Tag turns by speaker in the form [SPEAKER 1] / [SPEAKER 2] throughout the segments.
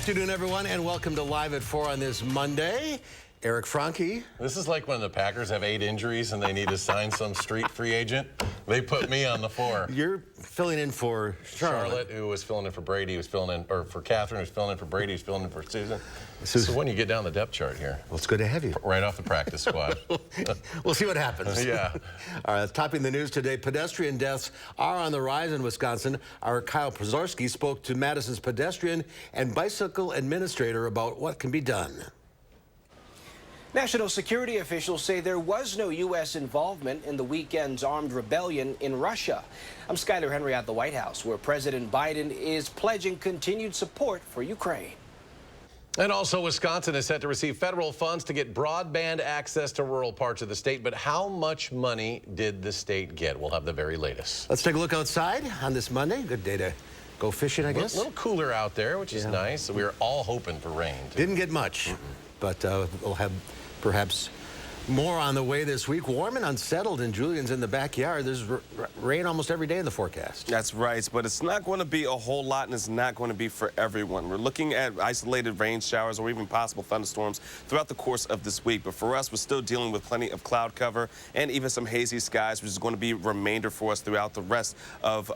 [SPEAKER 1] afternoon, everyone, and welcome to Live at 4 on this Monday. Eric Franke.
[SPEAKER 2] This is like when the Packers have 8 injuries and they need to sign some street free agent. They put me on the floor.
[SPEAKER 1] You're filling in for Charlotte.
[SPEAKER 2] Who was filling in for Brady, who's filling in, or for Catherine, who's filling in for Brady, who's filling in for Susan. So when you get down the depth chart here.
[SPEAKER 1] Well, it's good to have you.
[SPEAKER 2] Right off the practice squad.
[SPEAKER 1] We'll see what happens.
[SPEAKER 2] Yeah.
[SPEAKER 1] All right, topping the news today, pedestrian deaths are on the rise in Wisconsin. Our Kyle Pozorski spoke to Madison's pedestrian and bicycle administrator about what can be done.
[SPEAKER 3] National security officials say there was no U.S. involvement in the weekend's armed rebellion in Russia. I'm Skyler Henry at the White House, where President Biden is pledging continued support for Ukraine.
[SPEAKER 2] And also, Wisconsin is set to receive federal funds to get broadband access to rural parts of the state. But how much money did the state get? We'll have the very latest.
[SPEAKER 1] Let's take a look outside on this Monday. Good day to go fishing, I guess.
[SPEAKER 2] A little cooler out there, which is nice. We were all hoping for rain, too.
[SPEAKER 1] Didn't get much, but we'll have perhaps more on the way this week. Warm and unsettled in Julian's in the backyard. There's rain almost every day in the forecast.
[SPEAKER 4] That's right, but it's not going to be a whole lot, and it's not going to be for everyone. We're looking at isolated rain showers or even possible thunderstorms throughout the course of this week. But for us, we're still dealing with plenty of cloud cover and even some hazy skies, which is going to be a remainder for us throughout the rest of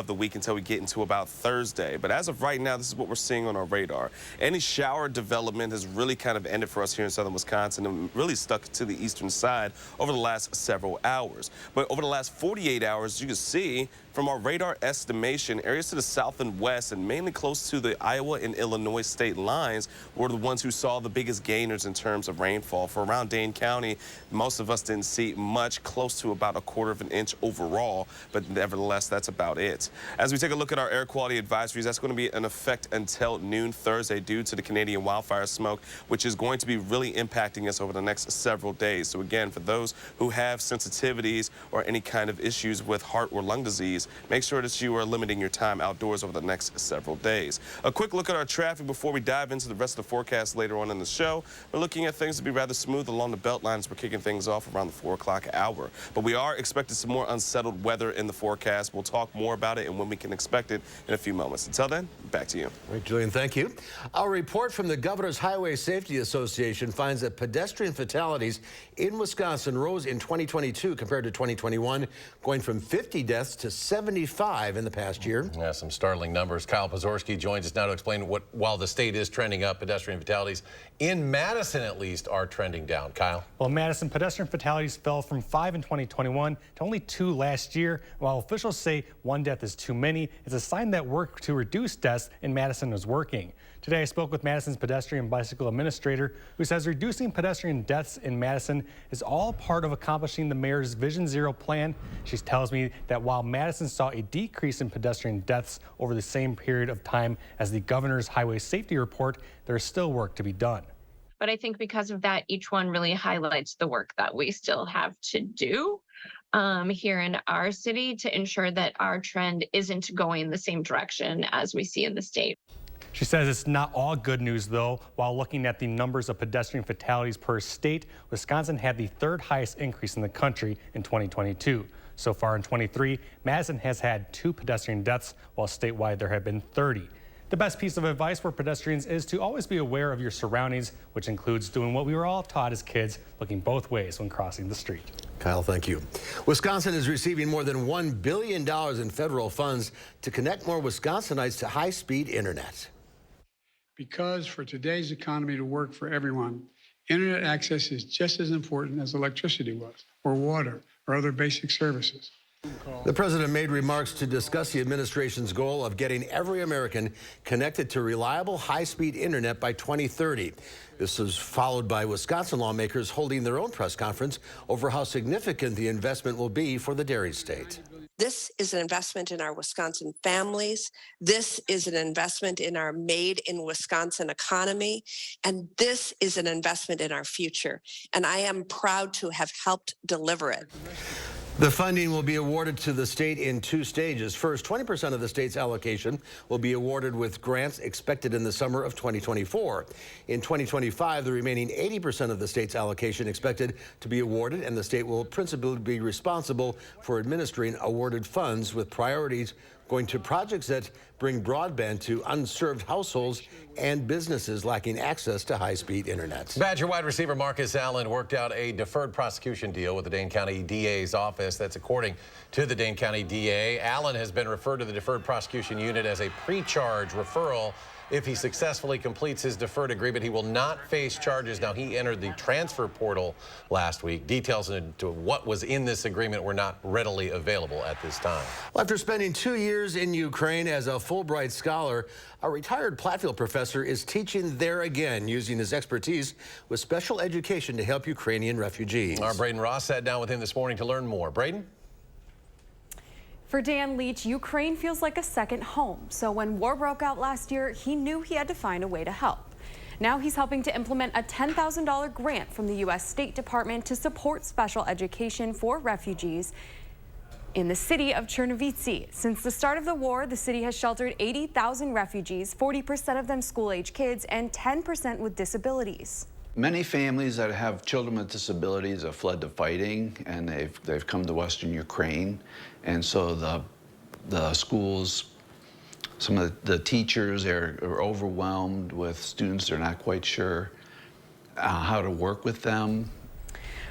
[SPEAKER 4] the week until we get into about Thursday. But as of right now, this is what we're seeing on our radar. Any shower development has really kind of ended for us here in southern Wisconsin and really stuck to the eastern side over the last several hours. But over the last 48 hours, you can see from our radar estimation, areas to the south and west and mainly close to the Iowa and Illinois state lines were the ones who saw the biggest gainers in terms of rainfall. For around Dane County, most of us didn't see much, close to about 1/4 of an inch overall, but nevertheless, that's about it. As we take a look at our air quality advisories, that's going to be in effect until noon Thursday due to the Canadian wildfire smoke, which is going to be really impacting us over the next several days. So again, for those who have sensitivities or any kind of issues with heart or lung disease, make sure that you are limiting your time outdoors over the next several days. A quick look at our traffic before we dive into the rest of the forecast later on in the show. We're looking at things to be rather smooth along the belt lines. We're kicking things off around the 4 o'clock hour. But we are expecting some more unsettled weather in the forecast. We'll talk more about it and when we can expect it in a few moments. Until then, back to you.
[SPEAKER 1] All right, Julian, thank you. Our report from the Governor's Highway Safety Association finds that pedestrian fatalities in Wisconsin rose in 2022 compared to 2021, going from 50 deaths to 75 in the past year.
[SPEAKER 2] Yeah, some startling numbers. Kyle Pozorski joins us now to explain what, while the state is trending up, pedestrian fatalities in Madison at least are trending down. Kyle?
[SPEAKER 5] Well, Madison, pedestrian fatalities fell from 5 in 2021 to only 2 last year. While officials say 1 death is too many, it's a sign that work to reduce deaths in Madison is working. Today, I spoke with Madison's pedestrian bicycle administrator, who says reducing pedestrian deaths in Madison is all part of accomplishing the mayor's Vision Zero plan. She tells me that while Madison saw a decrease in pedestrian deaths over the same period of time as the governor's highway safety report, there is still work to be done.
[SPEAKER 6] But I think because of that, each one really highlights the work that we still have to do here in our city to ensure that our trend isn't going the same direction as we see in the state.
[SPEAKER 5] She says it's not all good news, though. While looking at the numbers of pedestrian fatalities per state, Wisconsin had the 3rd highest increase in the country in 2022. So far in 23, Madison has had 2 pedestrian deaths, while statewide there have been 30. The best piece of advice for pedestrians is to always be aware of your surroundings, which includes doing what we were all taught as kids, looking both ways when crossing the street.
[SPEAKER 1] Kyle, thank you. Wisconsin is receiving more than $1 billion in federal funds to connect more Wisconsinites to high-speed internet.
[SPEAKER 7] Because for today's economy to work for everyone, internet access is just as important as electricity was, or water, or other basic services.
[SPEAKER 1] The president made remarks to discuss the administration's goal of getting every American connected to reliable, high-speed internet by 2030. This was followed by Wisconsin lawmakers holding their own press conference over how significant the investment will be for the dairy state.
[SPEAKER 8] This is an investment in our Wisconsin families. This is an investment in our made in Wisconsin economy. And this is an investment in our future. And I am proud to have helped deliver it.
[SPEAKER 1] The funding will be awarded to the state in 2 stages. First, 20% of the state's allocation will be awarded with grants expected in the summer of 2024. In 2025, the remaining 80% of the state's allocation expected to be awarded, and the state will principally be responsible for administering awarded funds with priorities going to projects that bring broadband to unserved households and businesses lacking access to high-speed internet.
[SPEAKER 2] Badger wide receiver Marcus Allen worked out a deferred prosecution deal with the Dane County DA's office. That's according to the Dane County DA. Allen has been referred to the deferred prosecution unit as a pre-charge referral. If he successfully completes his deferred agreement, he will not face charges. Now, he entered the transfer portal last week. Details into what was in this agreement were not readily available at this time.
[SPEAKER 1] Well, after spending 2 years in Ukraine as a Fulbright scholar, a retired Platteville professor is teaching there again, using his expertise with special education to help Ukrainian refugees.
[SPEAKER 2] Our Braden Ross sat down with him this morning to learn more. Braden?
[SPEAKER 9] For Dan Leach, Ukraine feels like a second home. So when war broke out last year, he knew he had to find a way to help. Now he's helping to implement a $10,000 grant from the U.S. State Department to support special education for refugees in the city of Chernovitzy. Since the start of the war, the city has sheltered 80,000 refugees, 40% of them school-age kids and 10% with disabilities.
[SPEAKER 10] Many families that have children with disabilities have fled to fighting, and they've come to Western Ukraine. And so the schools, some of the teachers are overwhelmed with students. They're not quite sure how to work with them.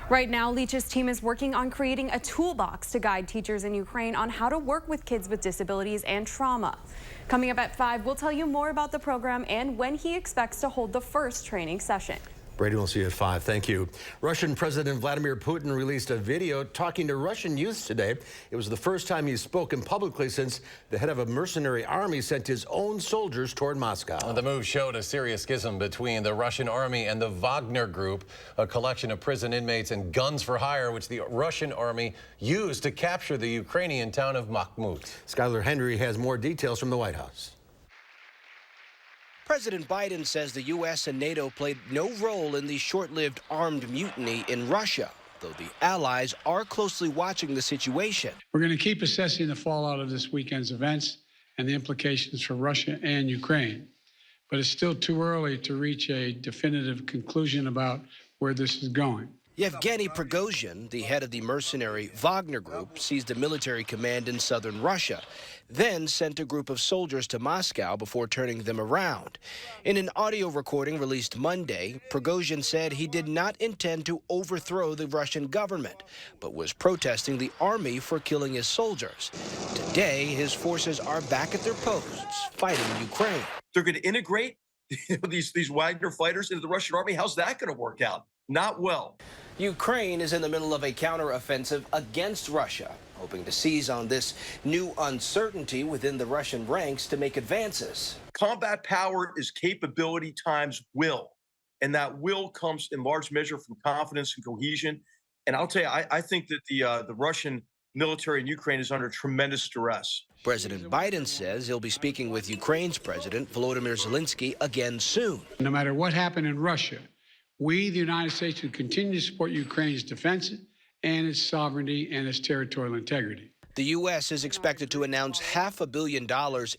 [SPEAKER 9] Right now, Leach's team is working on creating a toolbox to guide teachers in Ukraine on how to work with kids with disabilities and trauma. Coming up at 5, we'll tell you more about the program and when he expects to hold the first training session.
[SPEAKER 1] Brady, we'll see you at 5. Thank you. Russian President Vladimir Putin released a video talking to Russian youth today. It was the first time he's spoken publicly since the head of a mercenary army sent his own soldiers toward Moscow.
[SPEAKER 2] The move showed a serious schism between the Russian army and the Wagner Group, a collection of prison inmates and guns for hire, which the Russian army used to capture the Ukrainian town of Bakhmut.
[SPEAKER 1] Skylar Henry has more details from the White House.
[SPEAKER 3] President Biden says the U.S. and NATO played no role in the short-lived armed mutiny in Russia, though the allies are closely watching the situation.
[SPEAKER 7] We're going to keep assessing the fallout of this weekend's events and the implications for Russia and Ukraine. But it's still too early to reach a definitive conclusion about where this is going.
[SPEAKER 3] Yevgeny Prigozhin, the head of the mercenary Wagner Group, seized a military command in southern Russia, then sent a group of soldiers to Moscow before turning them around. In an audio recording released Monday, Prigozhin said he did not intend to overthrow the Russian government, but was protesting the army for killing his soldiers. Today, his forces are back at their posts, fighting Ukraine.
[SPEAKER 11] They're going to integrate these Wagner fighters into the Russian army. How's that going to work out? Not well.
[SPEAKER 3] Ukraine is in the middle of a counteroffensive against Russia, hoping to seize on this new uncertainty within the Russian ranks to make advances.
[SPEAKER 11] Combat power is capability times will, and that will comes in large measure from confidence and cohesion. And I'll tell you, I think that the Russian military in Ukraine is under tremendous duress.
[SPEAKER 3] President Biden says he'll be speaking with Ukraine's President Volodymyr Zelensky again soon.
[SPEAKER 7] No matter what happened in Russia, we, the United States, will continue to support Ukraine's defense and its sovereignty and its territorial integrity.
[SPEAKER 3] The U.S. is expected to announce $500 million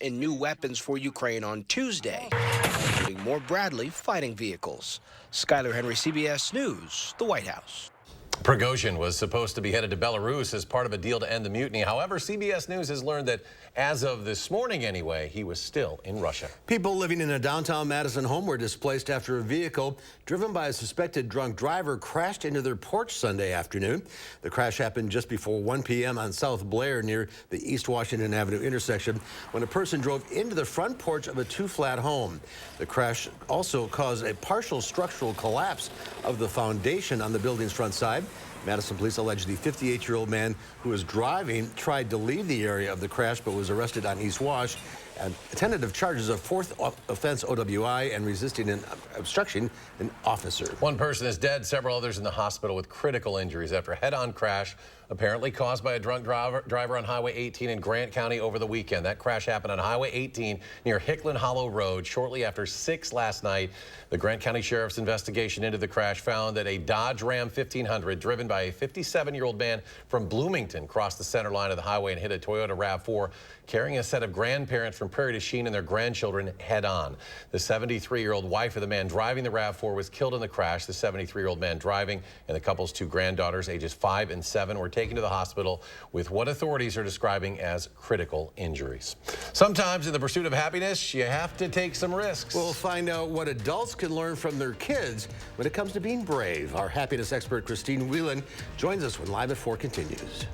[SPEAKER 3] in new weapons for Ukraine on Tuesday, including more Bradley fighting vehicles. Skylar Henry, CBS News, the White House.
[SPEAKER 2] Prigozhin was supposed to be headed to Belarus as part of a deal to end the mutiny. However, CBS News has learned that as of this morning anyway, he was still in Russia.
[SPEAKER 1] People living in a downtown Madison home were displaced after a vehicle driven by a suspected drunk driver crashed into their porch Sunday afternoon. The crash happened just before 1 p.m. on South Blair near the East Washington Avenue intersection when a person drove into the front porch of a two-flat home. The crash also caused a partial structural collapse of the foundation on the building's front side. Madison police allege the 58-year-old man who was driving tried to leave the area of the crash but was arrested on East Wash and tentative charges of fourth offense OWI and resisting an obstruction an officer.
[SPEAKER 2] One person is dead, several others in the hospital with critical injuries after a head-on crash apparently caused by a drunk driver on Highway 18 in Grant County over the weekend. That crash happened on Highway 18 near Hickland Hollow Road shortly after 6 last night. The Grant County Sheriff's investigation into the crash found that a Dodge Ram 1500 driven by a 57-year-old man from Bloomington crossed the center line of the highway and hit a Toyota RAV4 carrying a set of grandparents from from Prairie du Chien and their grandchildren head on. The 73-year-old wife of the man driving the RAV4 was killed in the crash. The 73-year-old man driving and the couple's two granddaughters, ages 5 and 7, were taken to the hospital with what authorities are describing as critical injuries. Sometimes in the pursuit of happiness, you have to take some risks.
[SPEAKER 1] We'll find out what adults can learn from their kids when it comes to being brave. Our happiness expert, Christine Whelan, joins us when Live at 4 continues.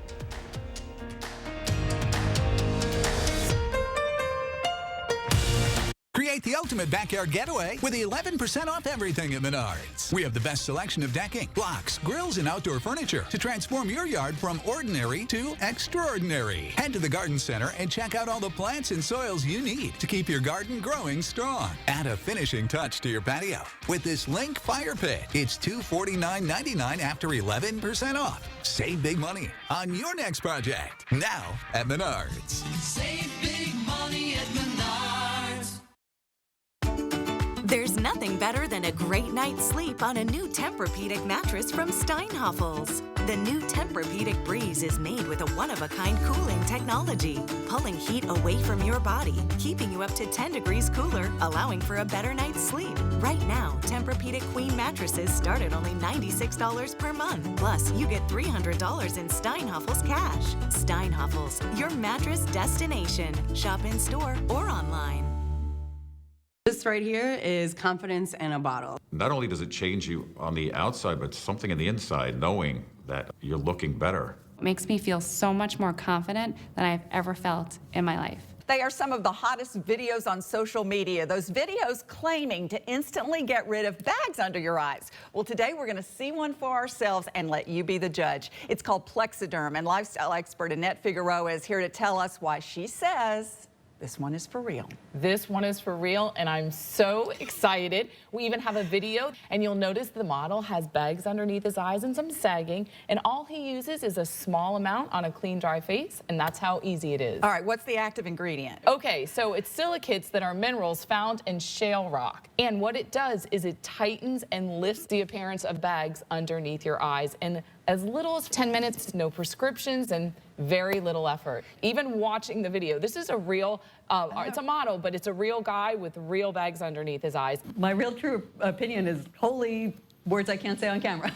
[SPEAKER 12] Create the ultimate backyard getaway with 11% off everything at Menards. We have the best selection of decking, blocks, grills, and outdoor furniture to transform your yard from ordinary to extraordinary. Head to the garden center and check out all the plants and soils you need to keep your garden growing strong. Add a finishing touch to your patio with this Link Fire Pit. It's $249.99 after 11% off. Save big money on your next project. Now at Menards.
[SPEAKER 13] Save big money at Menards.
[SPEAKER 14] There's nothing better than a great night's sleep on a new Tempur-Pedic mattress from Steinhafels. The new Tempur-Pedic Breeze is made with a one-of-a-kind cooling technology, pulling heat away from your body, keeping you up to 10 degrees cooler, allowing for a better night's sleep. Right now, Tempur-Pedic Queen mattresses start at only $96 per month. Plus, you get $300 in Steinhafels cash. Steinhafels, your mattress destination. Shop in-store or online.
[SPEAKER 15] This right here is confidence in a bottle.
[SPEAKER 16] Not only does it change you on the outside, but something on the inside, knowing that you're looking better.
[SPEAKER 17] It makes me feel so much more confident than I've ever felt in my life.
[SPEAKER 18] They are some of the hottest videos on social media. Those videos claiming to instantly get rid of bags under your eyes. Well, today we're going to see one for ourselves and let you be the judge. It's called Plexiderm, and lifestyle expert Annette Figueroa is here to tell us why she says this one is for real.
[SPEAKER 19] This one is for real, and I'm so excited. We even have a video, and you'll notice the model has bags underneath his eyes and some sagging, and all he uses is a small amount on a clean, dry face, and that's how easy it is.
[SPEAKER 18] All right, what's the active ingredient?
[SPEAKER 19] Okay, so it's silicates that are minerals found in shale rock, and what it does is it tightens and lifts the appearance of bags underneath your eyes, and as little as 10 minutes, no prescriptions, and very little effort. Even watching the video, this is a real, it's a model, but it's a real guy with real bags underneath his eyes.
[SPEAKER 15] My real true opinion is holy words I can't say on camera.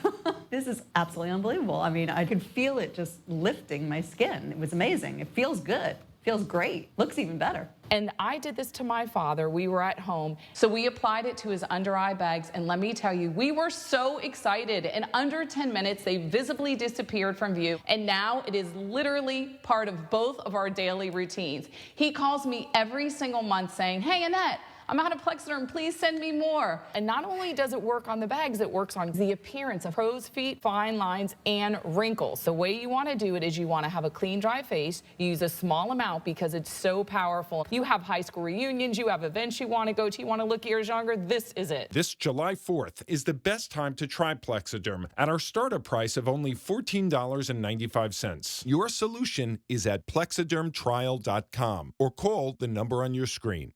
[SPEAKER 15] This is absolutely unbelievable. I mean, I could feel it just lifting my skin. It was amazing. It feels good. Feels great. Looks even better.
[SPEAKER 19] And I did this to my father. We were at home. So we applied it to his under eye bags. And let me tell you, we were so excited. In under 10 minutes, they visibly disappeared from view. And now it is literally part of both of our daily routines. He calls me every single month saying, "Hey, Annette, I'm out of Plexiderm, please send me more." And not only does it work on the bags, it works on the appearance of crow's feet, fine lines, and wrinkles. The way you want to do it is you want to have a clean, dry face. You use a small amount because it's so powerful. You have high school reunions, you have events you want to go to, you want to look years younger, this is it.
[SPEAKER 20] This July 4th is the best time to try Plexiderm at our startup price of only $14.95. Your solution is at plexidermtrial.com or call the number on your screen.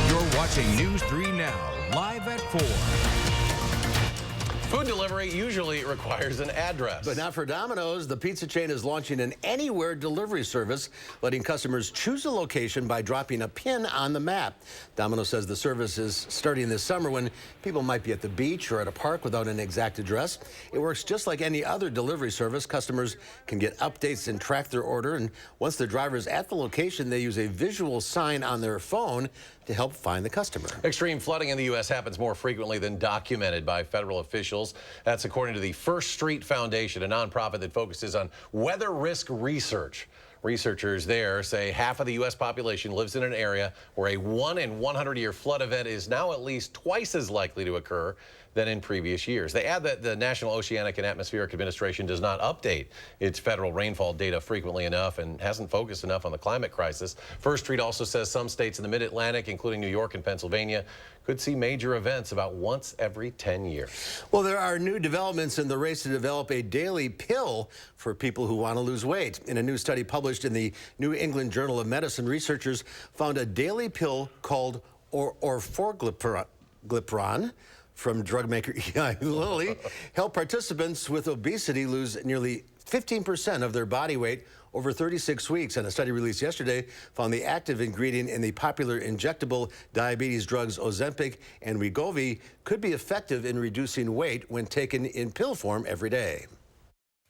[SPEAKER 12] You're watching News 3 Now, live at 4.
[SPEAKER 2] Food delivery usually requires an address.
[SPEAKER 1] But not for Domino's. The pizza chain is launching an anywhere delivery service, letting customers choose a location by dropping a pin on the map. Domino's says the service is starting this summer when people might be at the beach or at a park without an exact address. It works just like any other delivery service. Customers can get updates and track their order. And once the driver is at the location, they use a visual sign on their phone to help find the customer.
[SPEAKER 2] Extreme flooding in the U.S. happens more frequently than documented by federal officials. That's according to the First Street Foundation, a nonprofit that focuses on weather risk research. Researchers there say half of the U.S. population lives in an area where a 1 in 100-year flood event is now at least twice as likely to occur than in previous years. They add that the National Oceanic and Atmospheric Administration does not update its federal rainfall data frequently enough and hasn't focused enough on the climate crisis. First Street also says some states in the mid-Atlantic, including New York and Pennsylvania, could see major events about once every 10 years.
[SPEAKER 1] Well, there are new developments in the race to develop a daily pill for people who want to lose weight. In a new study published in the New England Journal of Medicine, researchers found a daily pill called orforglipron from drug maker Eli Lilly help participants with obesity lose nearly 15% of their body weight over 36 weeks. And a study released yesterday found the active ingredient in the popular injectable diabetes drugs Ozempic and Wegovy could be effective in reducing weight when taken in pill form every day.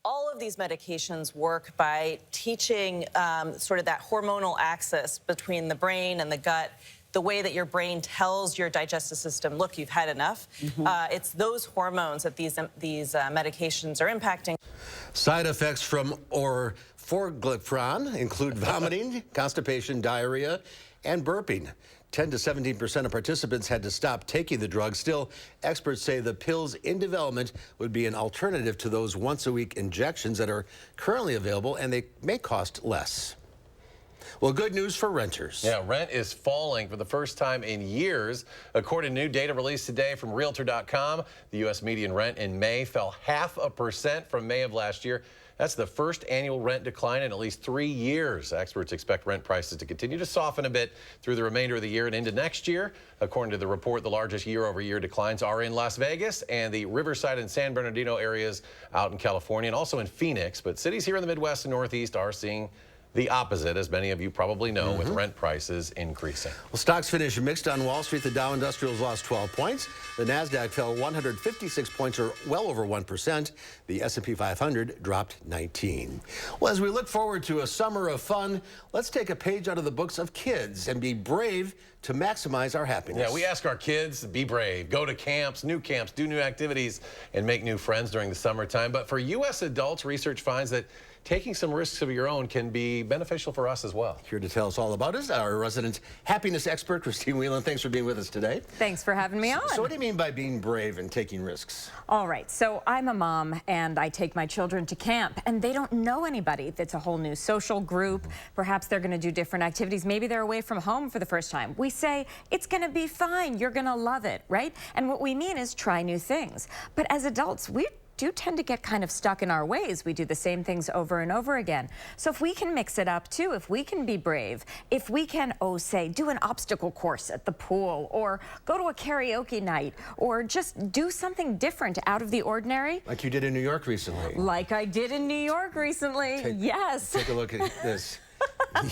[SPEAKER 21] All of these medications work by teaching sort of that hormonal axis between the brain and the gut, the way that your brain tells your digestive system, look, you've had enough. It's those hormones that these medications are impacting.
[SPEAKER 1] Side effects from orforglipron include vomiting, constipation, diarrhea, and burping. 10 to 17% of participants had to stop taking the drug. Still, experts say the pills in development would be an alternative to those once-a-week injections that are currently available, and they may cost less. Well, good news for renters.
[SPEAKER 2] Yeah, rent is falling for the first time in years. According to new data released today from Realtor.com, the U.S. median rent in May fell 0.5% from May of last year. That's the first annual rent decline in at least 3 years. Experts expect rent prices to continue to soften a bit through the remainder of the year and into next year. According to the report, the largest year-over-year declines are in Las Vegas and the Riverside and San Bernardino areas out in California and also in Phoenix. But cities here in the Midwest and Northeast are seeing the opposite, as many of you probably know, with rent prices increasing.
[SPEAKER 1] Well, stocks finished mixed on Wall Street. The Dow Industrials lost 12 points. The Nasdaq fell 156 points, or well over 1%. The S&P 500 dropped 19. Well, as we look forward to a summer of fun, let's take a page out of the books of kids and be brave to maximize our happiness.
[SPEAKER 2] Yeah, we ask our kids, be brave, go to camps, do new activities, and make new friends during the summertime. But for U.S. adults, research finds that taking some risks of your own can be beneficial for us as well.
[SPEAKER 1] Here to tell us all about it, our resident happiness expert, Christine Whelan. Thanks for being with us today.
[SPEAKER 22] Thanks for having me on.
[SPEAKER 1] So what do you mean by being brave and taking risks?
[SPEAKER 22] All right, so I'm a mom and I take my children to camp and they don't know anybody. It's a whole new social group. Perhaps they're gonna do different activities. Maybe they're away from home for the first time. We say, it's gonna be fine, you're gonna love it, right? And what we mean is try new things. But as adults, we do tend to get kind of stuck in our ways. We do the same things over and over again. So if we can mix it up too, if we can be brave, if we can, say, do an obstacle course at the pool, or go to a karaoke night, or just do something different out of the ordinary.
[SPEAKER 1] Like you did in New York recently.
[SPEAKER 22] Like I did in New York recently, yes.
[SPEAKER 1] Take a look at this.
[SPEAKER 2] Wow,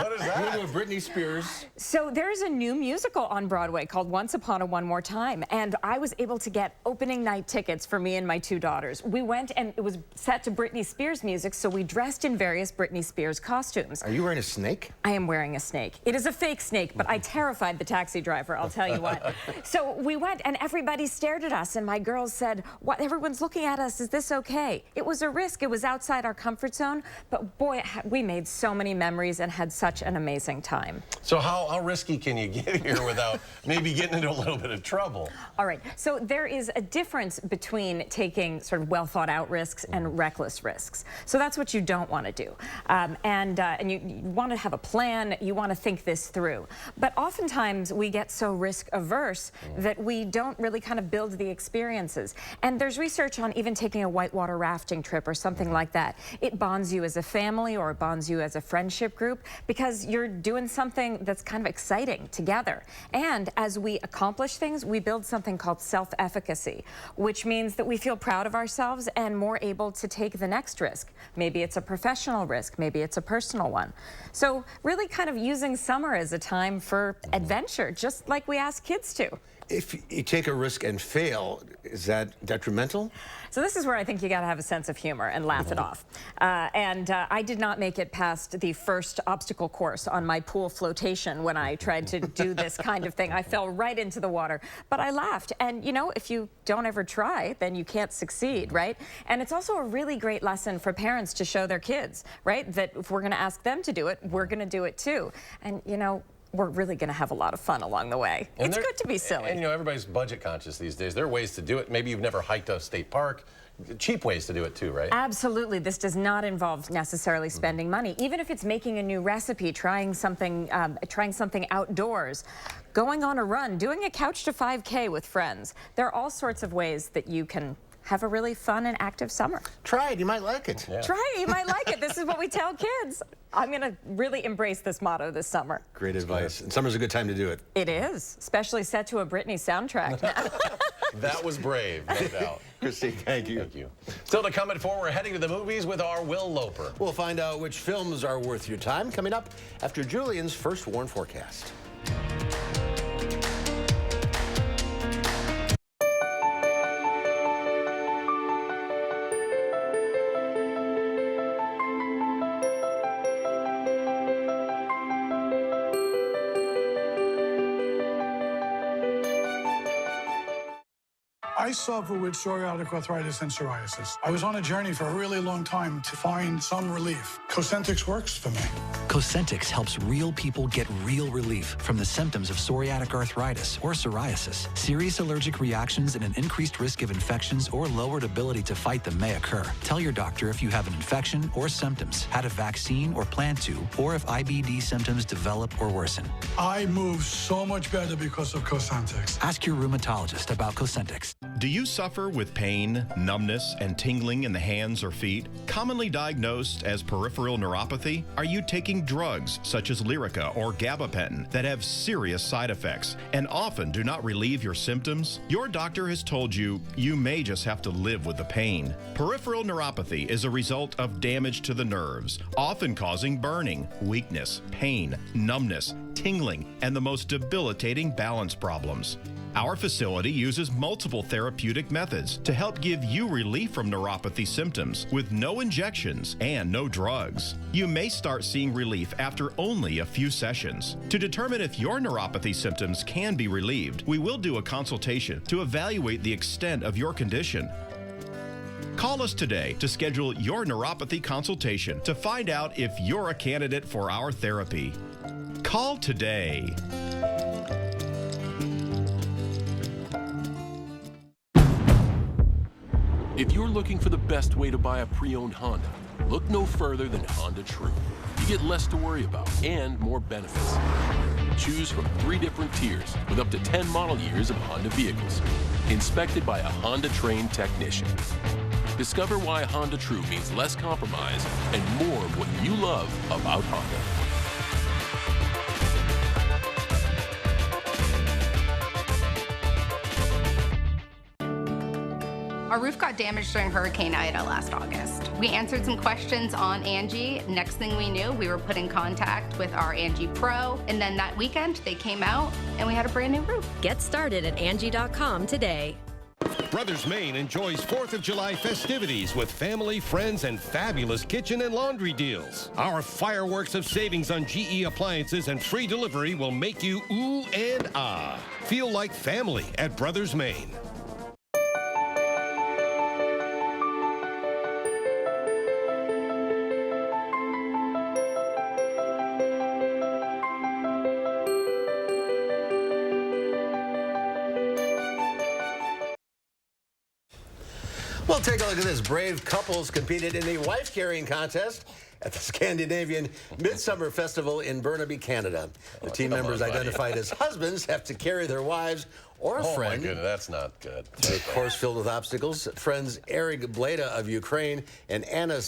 [SPEAKER 2] what is that?
[SPEAKER 1] You know, Britney Spears.
[SPEAKER 22] So there's a new musical on Broadway called Once Upon a One More Time, and I was able to get opening night tickets for me and my 2 daughters. We went and it was set to Britney Spears music, so we dressed in various Britney Spears costumes.
[SPEAKER 1] Are you wearing a snake?
[SPEAKER 22] I am wearing a snake. It is a fake snake, but I terrified the taxi driver, I'll tell you what. So we went and everybody stared at us, and my girls said, "What? Everyone's looking at us, is this okay?" It was a risk, it was outside our comfort zone, but boy, we made so many memories and had such an amazing time.
[SPEAKER 2] So how risky can you get here without maybe getting into a little bit of trouble?
[SPEAKER 22] All right, so there is a difference between taking sort of well thought out risks and reckless risks. So that's what you don't want to do. And you want to have a plan, you want to think this through. But oftentimes we get so risk averse that we don't really kind of build the experiences. And there's research on even taking a whitewater rafting trip or something like that. It bonds you as a family, or it bonds you as a friendship group, because you're doing something that's kind of exciting together. And as we accomplish things, we build something called self-efficacy, which means that we feel proud of ourselves and more able to take the next risk. Maybe it's a professional risk, maybe it's a personal one. So really kind of using summer as a time for adventure, just like we ask kids to.
[SPEAKER 1] If you take a risk and fail, is that detrimental?
[SPEAKER 22] So this is where I think you got to have a sense of humor and laugh it off. I did not make it past the first obstacle course on my pool flotation when I tried to do this kind of thing. I fell right into the water, but I laughed. And you know, if you don't ever try, then you can't succeed, right? And it's also a really great lesson for parents to show their kids, right? That if we're going to ask them to do it, we're going to do it too. And you know, we're really going to have a lot of fun along the way. It's good to be silly.
[SPEAKER 2] And you know, everybody's budget conscious these days. There are ways to do it. Maybe you've never hiked a state park. Cheap ways to do it too, right?
[SPEAKER 22] Absolutely. This does not involve necessarily spending money. Even if it's making a new recipe, trying something outdoors, going on a run, doing a couch to 5K with friends. There are all sorts of ways that you can have a really fun and active summer.
[SPEAKER 1] Try it, you might like it.
[SPEAKER 22] Yeah. Try it, you might like it. This is what we tell kids. I'm going to really embrace this motto this summer.
[SPEAKER 1] Great advice. And summer's a good time to do it.
[SPEAKER 22] It is, especially set to a Britney soundtrack.
[SPEAKER 2] That was brave, no doubt.
[SPEAKER 1] Christine, thank you.
[SPEAKER 2] Thank you. Still to come at 4, we're heading to the movies with our Will Loper.
[SPEAKER 1] We'll find out which films are worth your time coming up after Julian's first warn forecast.
[SPEAKER 4] I suffer with psoriatic arthritis and psoriasis. I was on a journey for a really long time to find some relief. Cosentyx works for me.
[SPEAKER 6] Cosentyx helps real people get real relief from the symptoms of psoriatic arthritis or psoriasis. Serious allergic reactions and an increased risk of infections or lowered ability to fight them may occur. Tell your doctor if you have an infection or symptoms, had a vaccine or plan to, or if IBD symptoms develop or worsen.
[SPEAKER 4] I move so much better because of Cosentyx.
[SPEAKER 6] Ask your rheumatologist about Cosentyx.
[SPEAKER 23] Do you suffer with pain, numbness, and tingling in the hands or feet? Commonly diagnosed as peripheral neuropathy? Are you taking drugs such as Lyrica or gabapentin that have serious side effects and often do not relieve your symptoms? Your doctor has told you you may just have to live with the pain. Peripheral neuropathy is a result of damage to the nerves, often causing burning, weakness, pain, numbness, tingling, and the most debilitating balance problems. Our facility uses multiple therapeutic methods to help give you relief from neuropathy symptoms with no injections and no drugs. You may start seeing relief after only a few sessions. To determine if your neuropathy symptoms can be relieved, we will do a consultation to evaluate the extent of your condition. Call us today to schedule your neuropathy consultation to find out if you're a candidate for our therapy. Call today.
[SPEAKER 24] If you're looking for the best way to buy a pre-owned Honda, look no further than Honda True. You get less to worry about and more benefits. Choose from 3 different tiers with up to 10 model years of Honda vehicles, inspected by a Honda-trained technician. Discover why Honda True means less compromise and more of what you love about Honda.
[SPEAKER 25] Our roof got damaged during Hurricane Ida last August. We answered some questions on Angie. Next thing we knew, we were put in contact with our Angie Pro, and then that weekend they came out and we had a brand new roof.
[SPEAKER 26] Get started at Angie.com today.
[SPEAKER 27] Brothers Maine enjoys 4th of July festivities with family, friends, and fabulous kitchen and laundry deals. Our fireworks of savings on GE appliances and free delivery will make you ooh and ah. Feel like family at Brothers Maine.
[SPEAKER 1] Well, take a look at this. Brave couples competed in the wife-carrying contest at the Scandinavian Midsummer Festival in Burnaby, Canada. The team members identified as husbands have to carry their wives or a friend.
[SPEAKER 2] Oh, my goodness, that's not good.
[SPEAKER 1] A course filled with obstacles. Friends Eric Bleda of Ukraine and Anna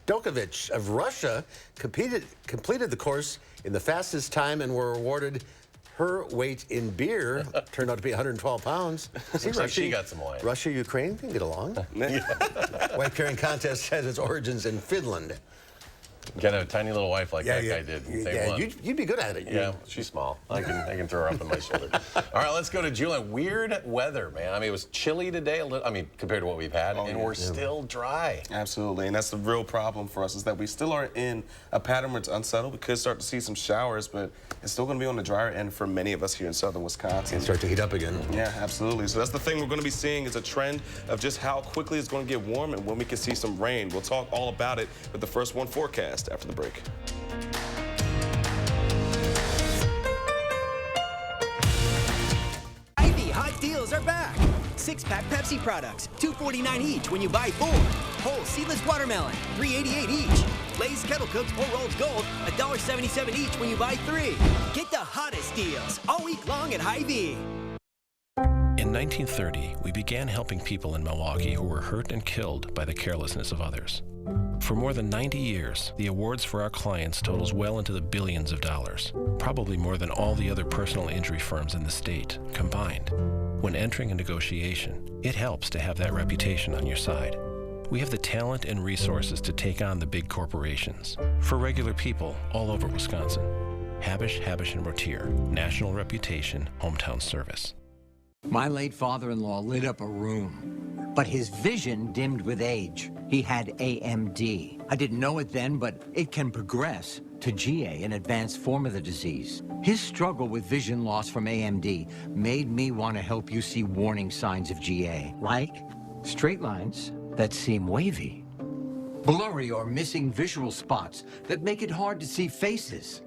[SPEAKER 1] Stokovich of Russia completed the course in the fastest time and were awarded her weight in beer. Turned out to be 112 pounds.
[SPEAKER 2] See, Russia, she got some wine.
[SPEAKER 1] Russia, Ukraine can get along. Wife carrying contest has its origins in Finland.
[SPEAKER 2] Get a tiny little wife like that guy did.
[SPEAKER 1] You'd be good at it.
[SPEAKER 2] Yeah, she's small. I can throw her up on my shoulder. All right, let's go to Julian. Weird weather, man. I mean, it was chilly today. I mean, compared to what we've had, and we're still dry.
[SPEAKER 28] Absolutely, and that's the real problem for us is that we still are in a pattern where it's unsettled. We could start to see some showers, but it's still going to be on the drier end for many of us here in southern Wisconsin.
[SPEAKER 1] And start to heat up again.
[SPEAKER 28] Yeah, absolutely. So that's the thing we're going to be seeing is a trend of just how quickly it's going to get warm and when we can see some rain. We'll talk all about it with the first one forecast after the break.
[SPEAKER 29] Hy-Vee hot deals are back. 6-pack Pepsi products, $2.49 each when you buy 4. Whole seedless watermelon, $3.88 each. Lay's Kettle Cooked 4 Rolls Gold, $1.77 each when you buy 3. Get the hottest deals all week long at Hy-Vee.
[SPEAKER 30] In 1930, we began helping people in Milwaukee who were hurt and killed by the carelessness of others.
[SPEAKER 27] For more than 90 years, the awards for our clients totals well into the billions of dollars, probably more than all the other personal injury firms in the state combined. When entering a negotiation, it helps to have that reputation on your side. We have the talent and resources to take on the big corporations for regular people all over Wisconsin. Habish, Habish & Rotier, national reputation, hometown service.
[SPEAKER 3] My late father-in-law lit up a room, but his vision dimmed with age. He had AMD. I didn't know it then, but it can progress to GA, an advanced form of the disease. His struggle with vision loss from AMD made me want to help you see warning signs of GA, like straight lines that seem wavy, blurry or missing visual spots that make it hard to see faces,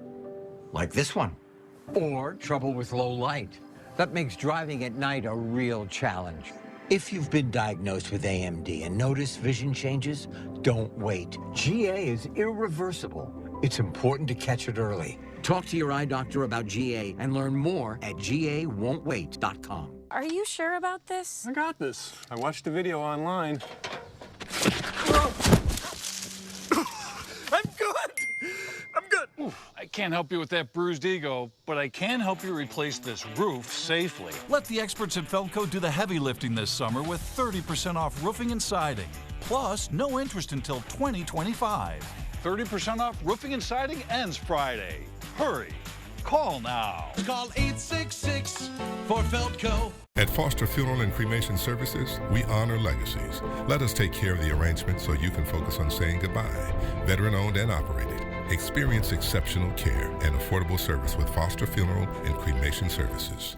[SPEAKER 3] like this one, or trouble with low light. That makes driving at night a real challenge. If you've been diagnosed with AMD and notice vision changes, don't wait. GA is irreversible. It's important to catch it early. Talk to your eye doctor about GA and learn more at gawon'twait.com.
[SPEAKER 22] Are you sure about this?
[SPEAKER 5] I got this. I watched the video online.
[SPEAKER 7] I can't help you with that bruised ego, but I can help you replace this roof safely. Let the experts at Feldco do the heavy lifting this summer with 30% off roofing and siding. Plus, no interest until 2025. 30% off roofing and siding ends Friday. Hurry. Call now.
[SPEAKER 8] Call 866 for Feldco.
[SPEAKER 9] At Foster Funeral and Cremation Services, we honor legacies. Let us take care of the arrangement so you can focus on saying goodbye. Veteran-owned and operated. Experience exceptional care and affordable service with Foster Funeral and Cremation Services.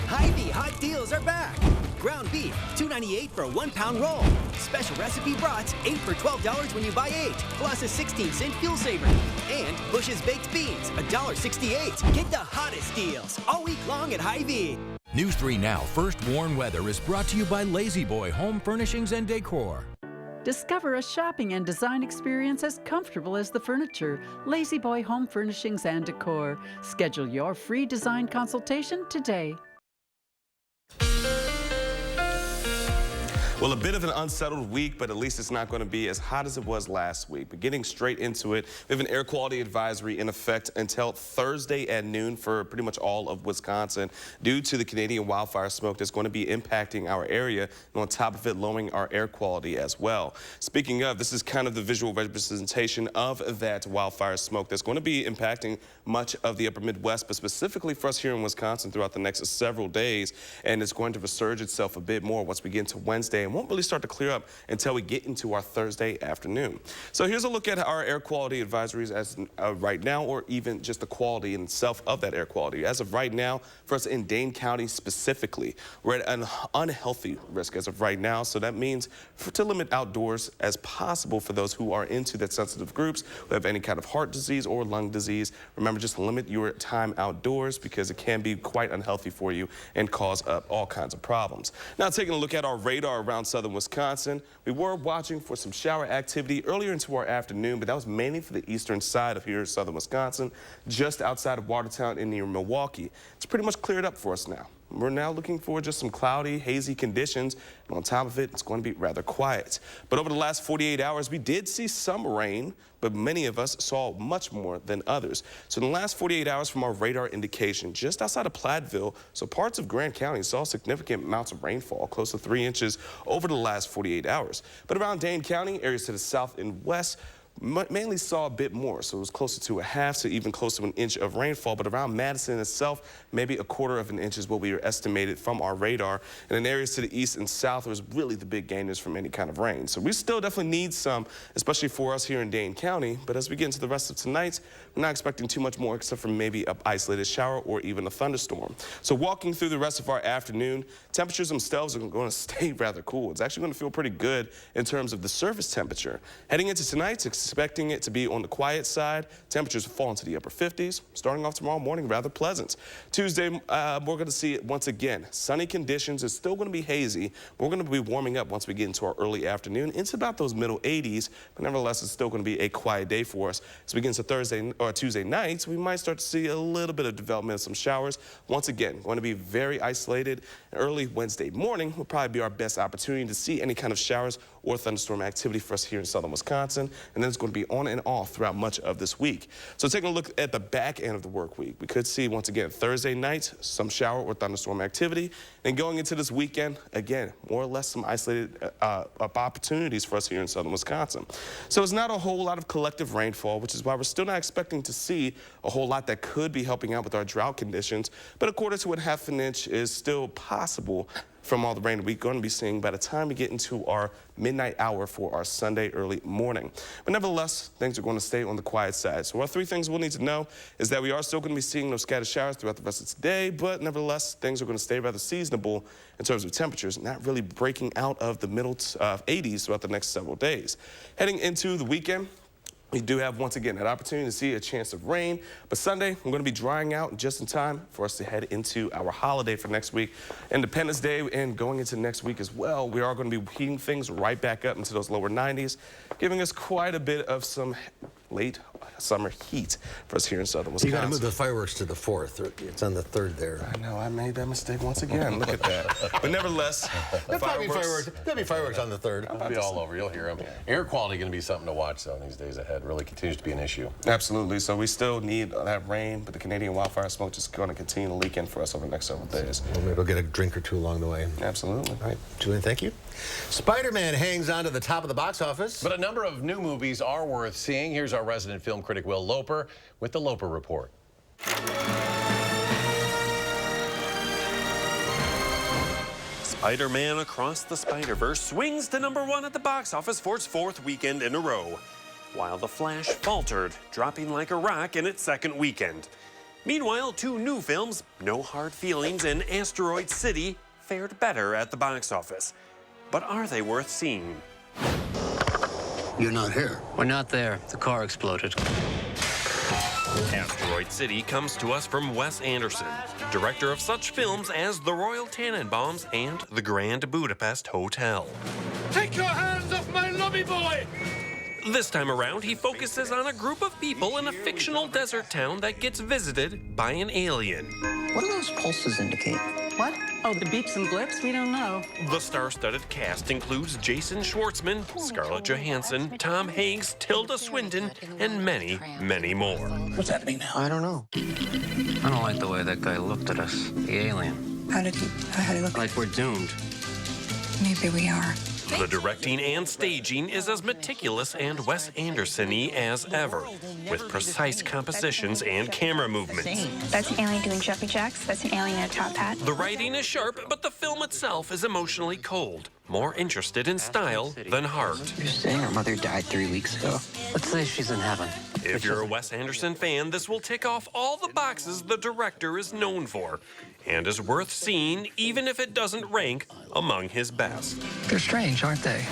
[SPEAKER 29] Hy-Vee hot deals are back. Ground beef, $2.98 for a 1-pound roll. Special recipe brats, 8 for $12 when you buy 8, plus a 16-cent fuel saver. And Bush's baked beans, $1.68. Get the hottest deals all week long at Hy-Vee.
[SPEAKER 10] News 3 Now First Warn Weather is brought to you by Lazy Boy Home Furnishings and Decor.
[SPEAKER 11] Discover a shopping and design experience as comfortable as the furniture. Lazy Boy Home Furnishings and Decor. Schedule your free design consultation today.
[SPEAKER 28] Well, a bit of an unsettled week, but at least it's not going to be as hot as it was last week. But getting straight into it, we have an air quality advisory in effect until Thursday at noon for pretty much all of Wisconsin due to the Canadian wildfire smoke that's going to be impacting our area, and on top of it, lowering our air quality as well. Speaking of, this is kind of the visual representation of that wildfire smoke that's going to be impacting much of the upper Midwest, but specifically for us here in Wisconsin throughout the next several days, and it's going to resurge itself a bit more once we get into Wednesday. And won't really start to clear up until we get into our Thursday afternoon. So here's a look at our air quality advisories as right now, or even just the quality in itself of that air quality. As of right now, for us in Dane County specifically, we're at an unhealthy risk as of right now. So that means to limit outdoors as possible for those who are into that sensitive groups, who have any kind of heart disease or lung disease. Remember, just limit your time outdoors because it can be quite unhealthy for you and cause all kinds of problems. Now, taking a look at our radar around southern Wisconsin, we were watching for some shower activity earlier into our afternoon, but that was mainly for the eastern side of here in southern Wisconsin, just outside of Watertown and near Milwaukee. It's pretty much cleared up for us now. We're now looking for just some cloudy, hazy conditions, and on top of it, it's going to be rather quiet. But over the last 48 hours, we did see some rain, but many of us saw much more than others. So in the last 48 hours from our radar indication, just outside of Platteville, so parts of Grant County saw significant amounts of rainfall, close to 3 inches over the last 48 hours. But around Dane County, areas to the south and west, mainly saw a bit more, so it was closer to a half to even close to an inch of rainfall. But around Madison itself, maybe a quarter of an inch is what we were estimated from our radar. And in areas to the east and south was really the big gainers from any kind of rain. So we still definitely need some, especially for us here in Dane County. But as we get into the rest of tonight, we're not expecting too much more except for maybe an isolated shower or even a thunderstorm. So walking through the rest of our afternoon, temperatures themselves are going to stay rather cool. It's actually going to feel pretty good in terms of the surface temperature. Heading into tonight, expecting it to be on the quiet side. Temperatures will fall into the upper 50s. Starting off tomorrow morning, rather pleasant. Tuesday, we're going to see it once again. Sunny conditions. It's still going to be hazy. We're going to be warming up once we get into our early afternoon. It's about those middle 80s, but nevertheless, it's still going to be a quiet day for us. As we get into Thursday or Tuesday nights, we might start to see a little bit of development of some showers. Once again, going to be very isolated. Early Wednesday morning will probably be our best opportunity to see any kind of showers or thunderstorm activity for us here in southern Wisconsin, and then it's going to be on and off throughout much of this week. So taking a look at the back end of the work week, we could see once again Thursday night some shower or thunderstorm activity, and going into this weekend, again, more or less some isolated opportunities for us here in southern Wisconsin. So it's not a whole lot of collective rainfall, which is why we're still not expecting to see a whole lot that could be helping out with our drought conditions, but a quarter to a half an inch is still possible from all the rain we're going to be seeing by the time we get into our midnight hour for our Sunday early morning. But nevertheless, things are going to stay on the quiet side. So our three things we'll need to know is that we are still going to be seeing those scattered showers throughout the rest of today, but nevertheless, things are going to stay rather seasonable in terms of temperatures, not really breaking out of the middle 80s throughout the next several days. Heading into the weekend, we do have, once again, that opportunity to see a chance of rain. But Sunday, we're going to be drying out just in time for us to head into our holiday for next week. Independence Day and going into next week as well, we are going to be heating things right back up into those lower 90s, giving us quite a bit of some late summer heat for us here in southern Wisconsin.
[SPEAKER 1] You got to move the fireworks to the 4th. It's on the 3rd there.
[SPEAKER 28] I know, I made that mistake once again. Look at that. But nevertheless,
[SPEAKER 1] there'll be fireworks on the 3rd.
[SPEAKER 2] It'll be all over. You'll hear them. Air quality going to be something to watch, though, these days ahead. Really continues to be an issue.
[SPEAKER 28] Absolutely. So we still need that rain, but the Canadian wildfire smoke just going to continue to leak in for us over the next several days.
[SPEAKER 1] Well, maybe we'll get a drink or two along the way.
[SPEAKER 28] Absolutely.
[SPEAKER 1] All right, Julian, thank you. Spider-Man hangs on to the top of the box office.
[SPEAKER 2] But a number of new movies are worth seeing. Here's our resident film critic, Will Loper, with the Loper Report.
[SPEAKER 12] Spider-Man Across the Spider-Verse swings to #1 at the box office for its 4th weekend in a row, while The Flash faltered, dropping like a rock in its 2nd weekend. Meanwhile, 2 new films, No Hard Feelings and Asteroid City, fared better at the box office. But are they worth seeing?
[SPEAKER 13] You're not here.
[SPEAKER 14] We're not there. The car exploded.
[SPEAKER 12] Asteroid City comes to us from Wes Anderson, director of such films as The Royal Tenenbaums and The Grand Budapest Hotel.
[SPEAKER 8] Take your hands off my lobby boy!
[SPEAKER 12] This time around, he focuses on a group of people in a fictional desert town that gets visited by an alien.
[SPEAKER 14] What do those pulses indicate?
[SPEAKER 15] What? Oh, the beeps and blips? We don't know.
[SPEAKER 12] The star-studded cast includes Jason Schwartzman, Scarlett Johansson, Tom Hanks, Tilda Swinton, and many, many more.
[SPEAKER 14] What's happening now? I don't know. I don't like the way that guy looked at us, the alien.
[SPEAKER 15] How did he look?
[SPEAKER 14] Like we're doomed.
[SPEAKER 15] Maybe we are.
[SPEAKER 12] The directing and staging is as meticulous and Wes Anderson-y as ever, with precise compositions and camera movements.
[SPEAKER 16] That's an alien doing jumping jacks. That's an alien in a top hat.
[SPEAKER 12] The writing is sharp, but the film itself is emotionally cold, more interested in style than heart.
[SPEAKER 14] You're saying her mother died 3 weeks ago? Let's say she's in heaven.
[SPEAKER 12] If you're a Wes Anderson fan, this will tick off all the boxes the director is known for, and is worth seeing even if it doesn't rank among his best.
[SPEAKER 14] They're strange, aren't they?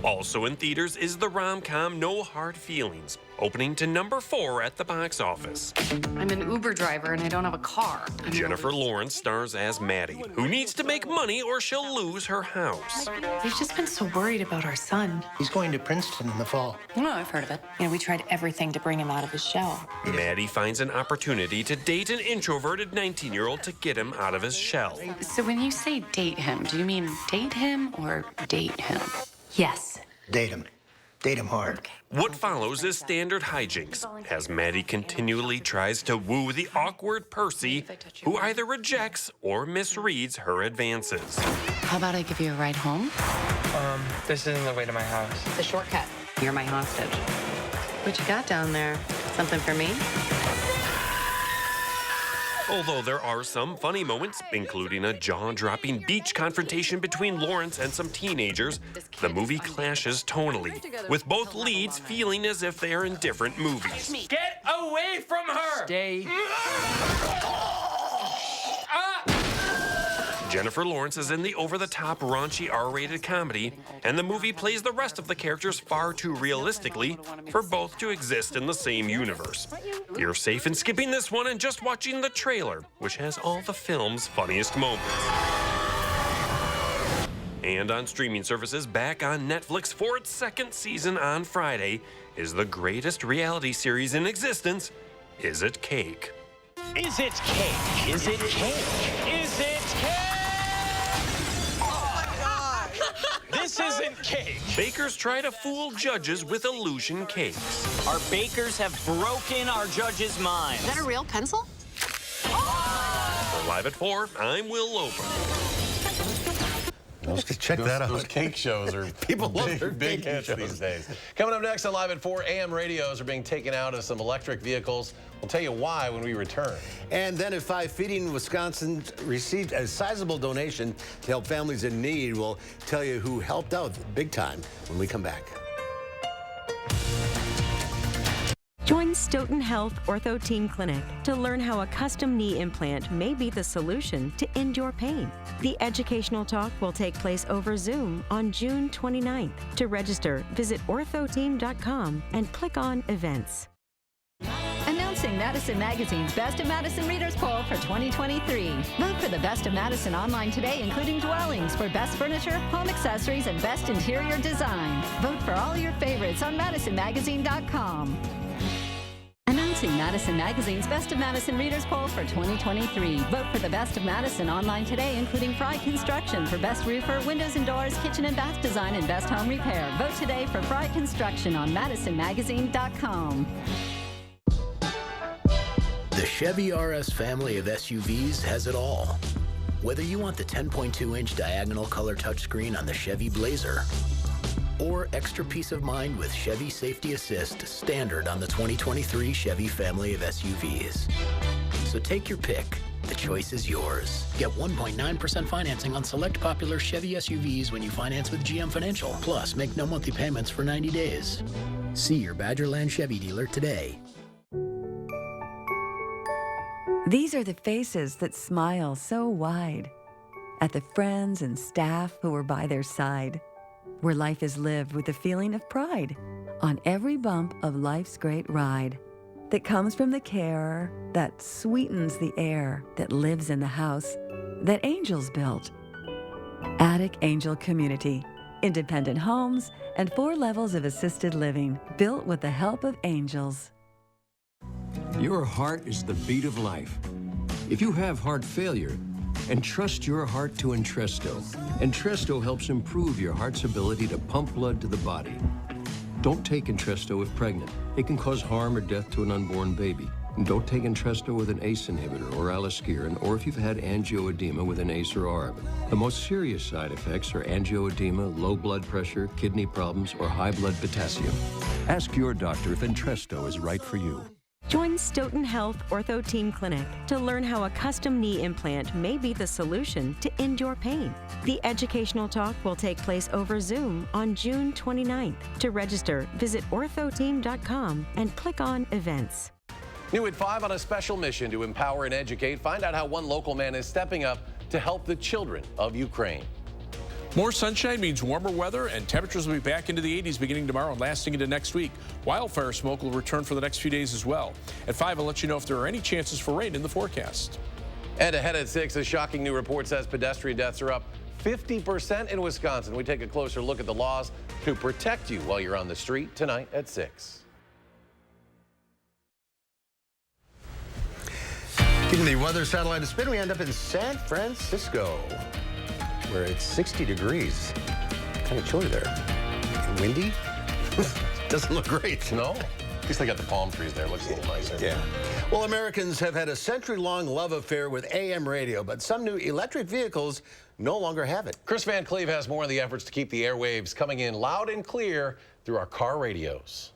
[SPEAKER 12] Also in theaters is the rom-com No Hard Feelings, opening to #4 at the box office.
[SPEAKER 16] I'm an Uber driver and I don't have a car.
[SPEAKER 12] Jennifer Lawrence stars as Maddie, who needs to make money or she'll lose her house.
[SPEAKER 16] We've just been so worried about our son.
[SPEAKER 14] He's going to Princeton in the fall.
[SPEAKER 16] Oh, I've heard of it. You know, we tried everything to bring him out of his shell.
[SPEAKER 12] Maddie finds an opportunity to date an introverted 19-year-old to get him out of his shell.
[SPEAKER 16] So when you say date him, do you mean date him or date him? Yes.
[SPEAKER 14] Date him. Date him hard.
[SPEAKER 16] Okay.
[SPEAKER 12] What follows is standard hijinks, as Maddie continually tries to woo the awkward Percy, who either rejects or misreads her advances.
[SPEAKER 16] How about I give you a ride home?
[SPEAKER 14] This isn't the way to my house.
[SPEAKER 16] It's a shortcut. You're my hostage. What you got down there? Something for me?
[SPEAKER 12] Although there are some funny moments, including a jaw-dropping beach confrontation between Lawrence and some teenagers, the movie clashes tonally, with both leads feeling as if they are in different movies.
[SPEAKER 14] Get away from her! Stay.
[SPEAKER 12] Jennifer Lawrence is in the over-the-top, raunchy R-rated comedy, and the movie plays the rest of the characters far too realistically for both to exist in the same universe. You're safe in skipping this one and just watching the trailer, which has all the film's funniest moments. And on streaming services, back on Netflix for its 2nd season on Friday, is the greatest reality series in existence, Is It Cake?
[SPEAKER 8] Is it cake? Is it cake? Is it cake? This This isn't cake.
[SPEAKER 12] Bakers try to fool judges with illusion cakes.
[SPEAKER 8] Our bakers have broken our judges' minds.
[SPEAKER 16] Is that a real pencil?
[SPEAKER 12] For Live at 4, I'm Will Loper.
[SPEAKER 1] Check that out.
[SPEAKER 2] Those cake shows are
[SPEAKER 1] People love their
[SPEAKER 2] big hits these days. Coming up next on Live at 4, AM radios are being taken out of some electric vehicles. We'll tell you why when we return.
[SPEAKER 1] And then at 5, Feeding Wisconsin received a sizable donation to help families in need. We'll tell you who helped out big time when we come back.
[SPEAKER 26] Join Stoughton Health Ortho Team Clinic to learn how a custom knee implant may be the solution to end your pain. The educational talk will take place over Zoom on June 29th. To register, visit orthoteam.com and click on Events.
[SPEAKER 4] Announcing Madison Magazine's Best of Madison Readers Poll for 2023. Vote for the Best of Madison online today, including dwellings, for best furniture, home accessories, and best interior design. Vote for all your favorites on madisonmagazine.com. Announcing Madison Magazine's Best of Madison Readers Poll for 2023. Vote for the Best of Madison online today, including Fry Construction for Best Roofer, Windows and Doors, Kitchen and Bath Design, and Best Home Repair. Vote today for Fry Construction on madisonmagazine.com.
[SPEAKER 6] The Chevy RS family of SUVs has it all. Whether you want the 10.2-inch diagonal color touchscreen on the Chevy Blazer, or extra peace of mind with Chevy Safety Assist standard on the 2023 Chevy family of SUVs. So take your pick. The choice is yours. Get 1.9% financing on select popular Chevy SUVs when you finance with GM Financial. Plus, make no monthly payments for 90 days. See your Badgerland Chevy dealer today.
[SPEAKER 17] These are the faces that smile so wide at the friends and staff who are by their side, where life is lived with a feeling of pride on every bump of life's great ride that comes from the care that sweetens the air that lives in the house that angels built. Attic Angel Community, independent homes and 4 levels of assisted living built with the help of angels.
[SPEAKER 18] Your heart is the beat of life. If you have heart failure, entrust your heart to Entresto. Entresto helps improve your heart's ability to pump blood to the body. Don't take Entresto if pregnant. It can cause harm or death to an unborn baby. And don't take Entresto with an ACE inhibitor or aliskiren, or if you've had angioedema with an ACE or ARB. The most serious side effects are angioedema, low blood pressure, kidney problems, or high blood potassium. Ask your doctor if Entresto is right for you.
[SPEAKER 26] Join Stoughton Health Ortho Team Clinic to learn how a custom knee implant may be the solution to end your pain. The educational talk will take place over Zoom on June 29th. To register, visit orthoteam.com and click on Events.
[SPEAKER 2] New at 5 on a special mission to empower and educate. Find out how one local man is stepping up to help the children of Ukraine.
[SPEAKER 19] More sunshine means warmer weather, and temperatures will be back into the 80s beginning tomorrow and lasting into next week. Wildfire smoke will return for the next few days as well. At 5, I'll let you know if there are any chances for rain in the forecast.
[SPEAKER 2] And ahead at 6, a shocking new report says pedestrian deaths are up 50% in Wisconsin. We take a closer look at the laws to protect you while you're on the street tonight at 6.
[SPEAKER 1] Keeping the weather satellite a spin, we end up in San Francisco, where it's 60 degrees. Kind of chilly there. And windy. Doesn't look great.
[SPEAKER 2] No? At least they got the palm trees there. Looks a little nicer.
[SPEAKER 1] Yeah. Well, Americans have had a century-long love affair with AM radio, but some new electric vehicles no longer have it.
[SPEAKER 2] Chris Van Cleve has more on the efforts to keep the airwaves coming in loud and clear through our car radios.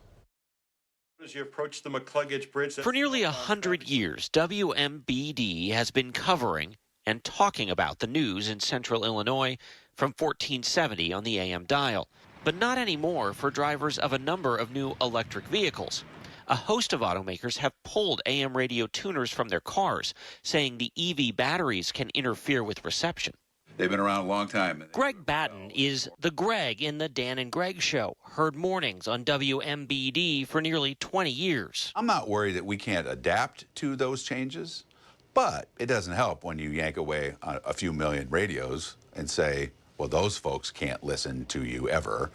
[SPEAKER 20] As you approach the McCluggage Bridge.
[SPEAKER 21] For nearly 100 years, WMBD has been covering and talking about the news in central Illinois from 1470 on the AM dial. But not anymore for drivers of a number of new electric vehicles. A host of automakers have pulled AM radio tuners from their cars, saying the EV batteries can interfere with reception.
[SPEAKER 23] They've been around a long time.
[SPEAKER 21] Greg Batten is the Greg in the Dan and Greg Show, heard mornings on WMBD for nearly 20 years.
[SPEAKER 23] I'm not worried that we can't adapt to those changes, but it doesn't help when you yank away a few million radios and say, well, those folks can't listen to you ever.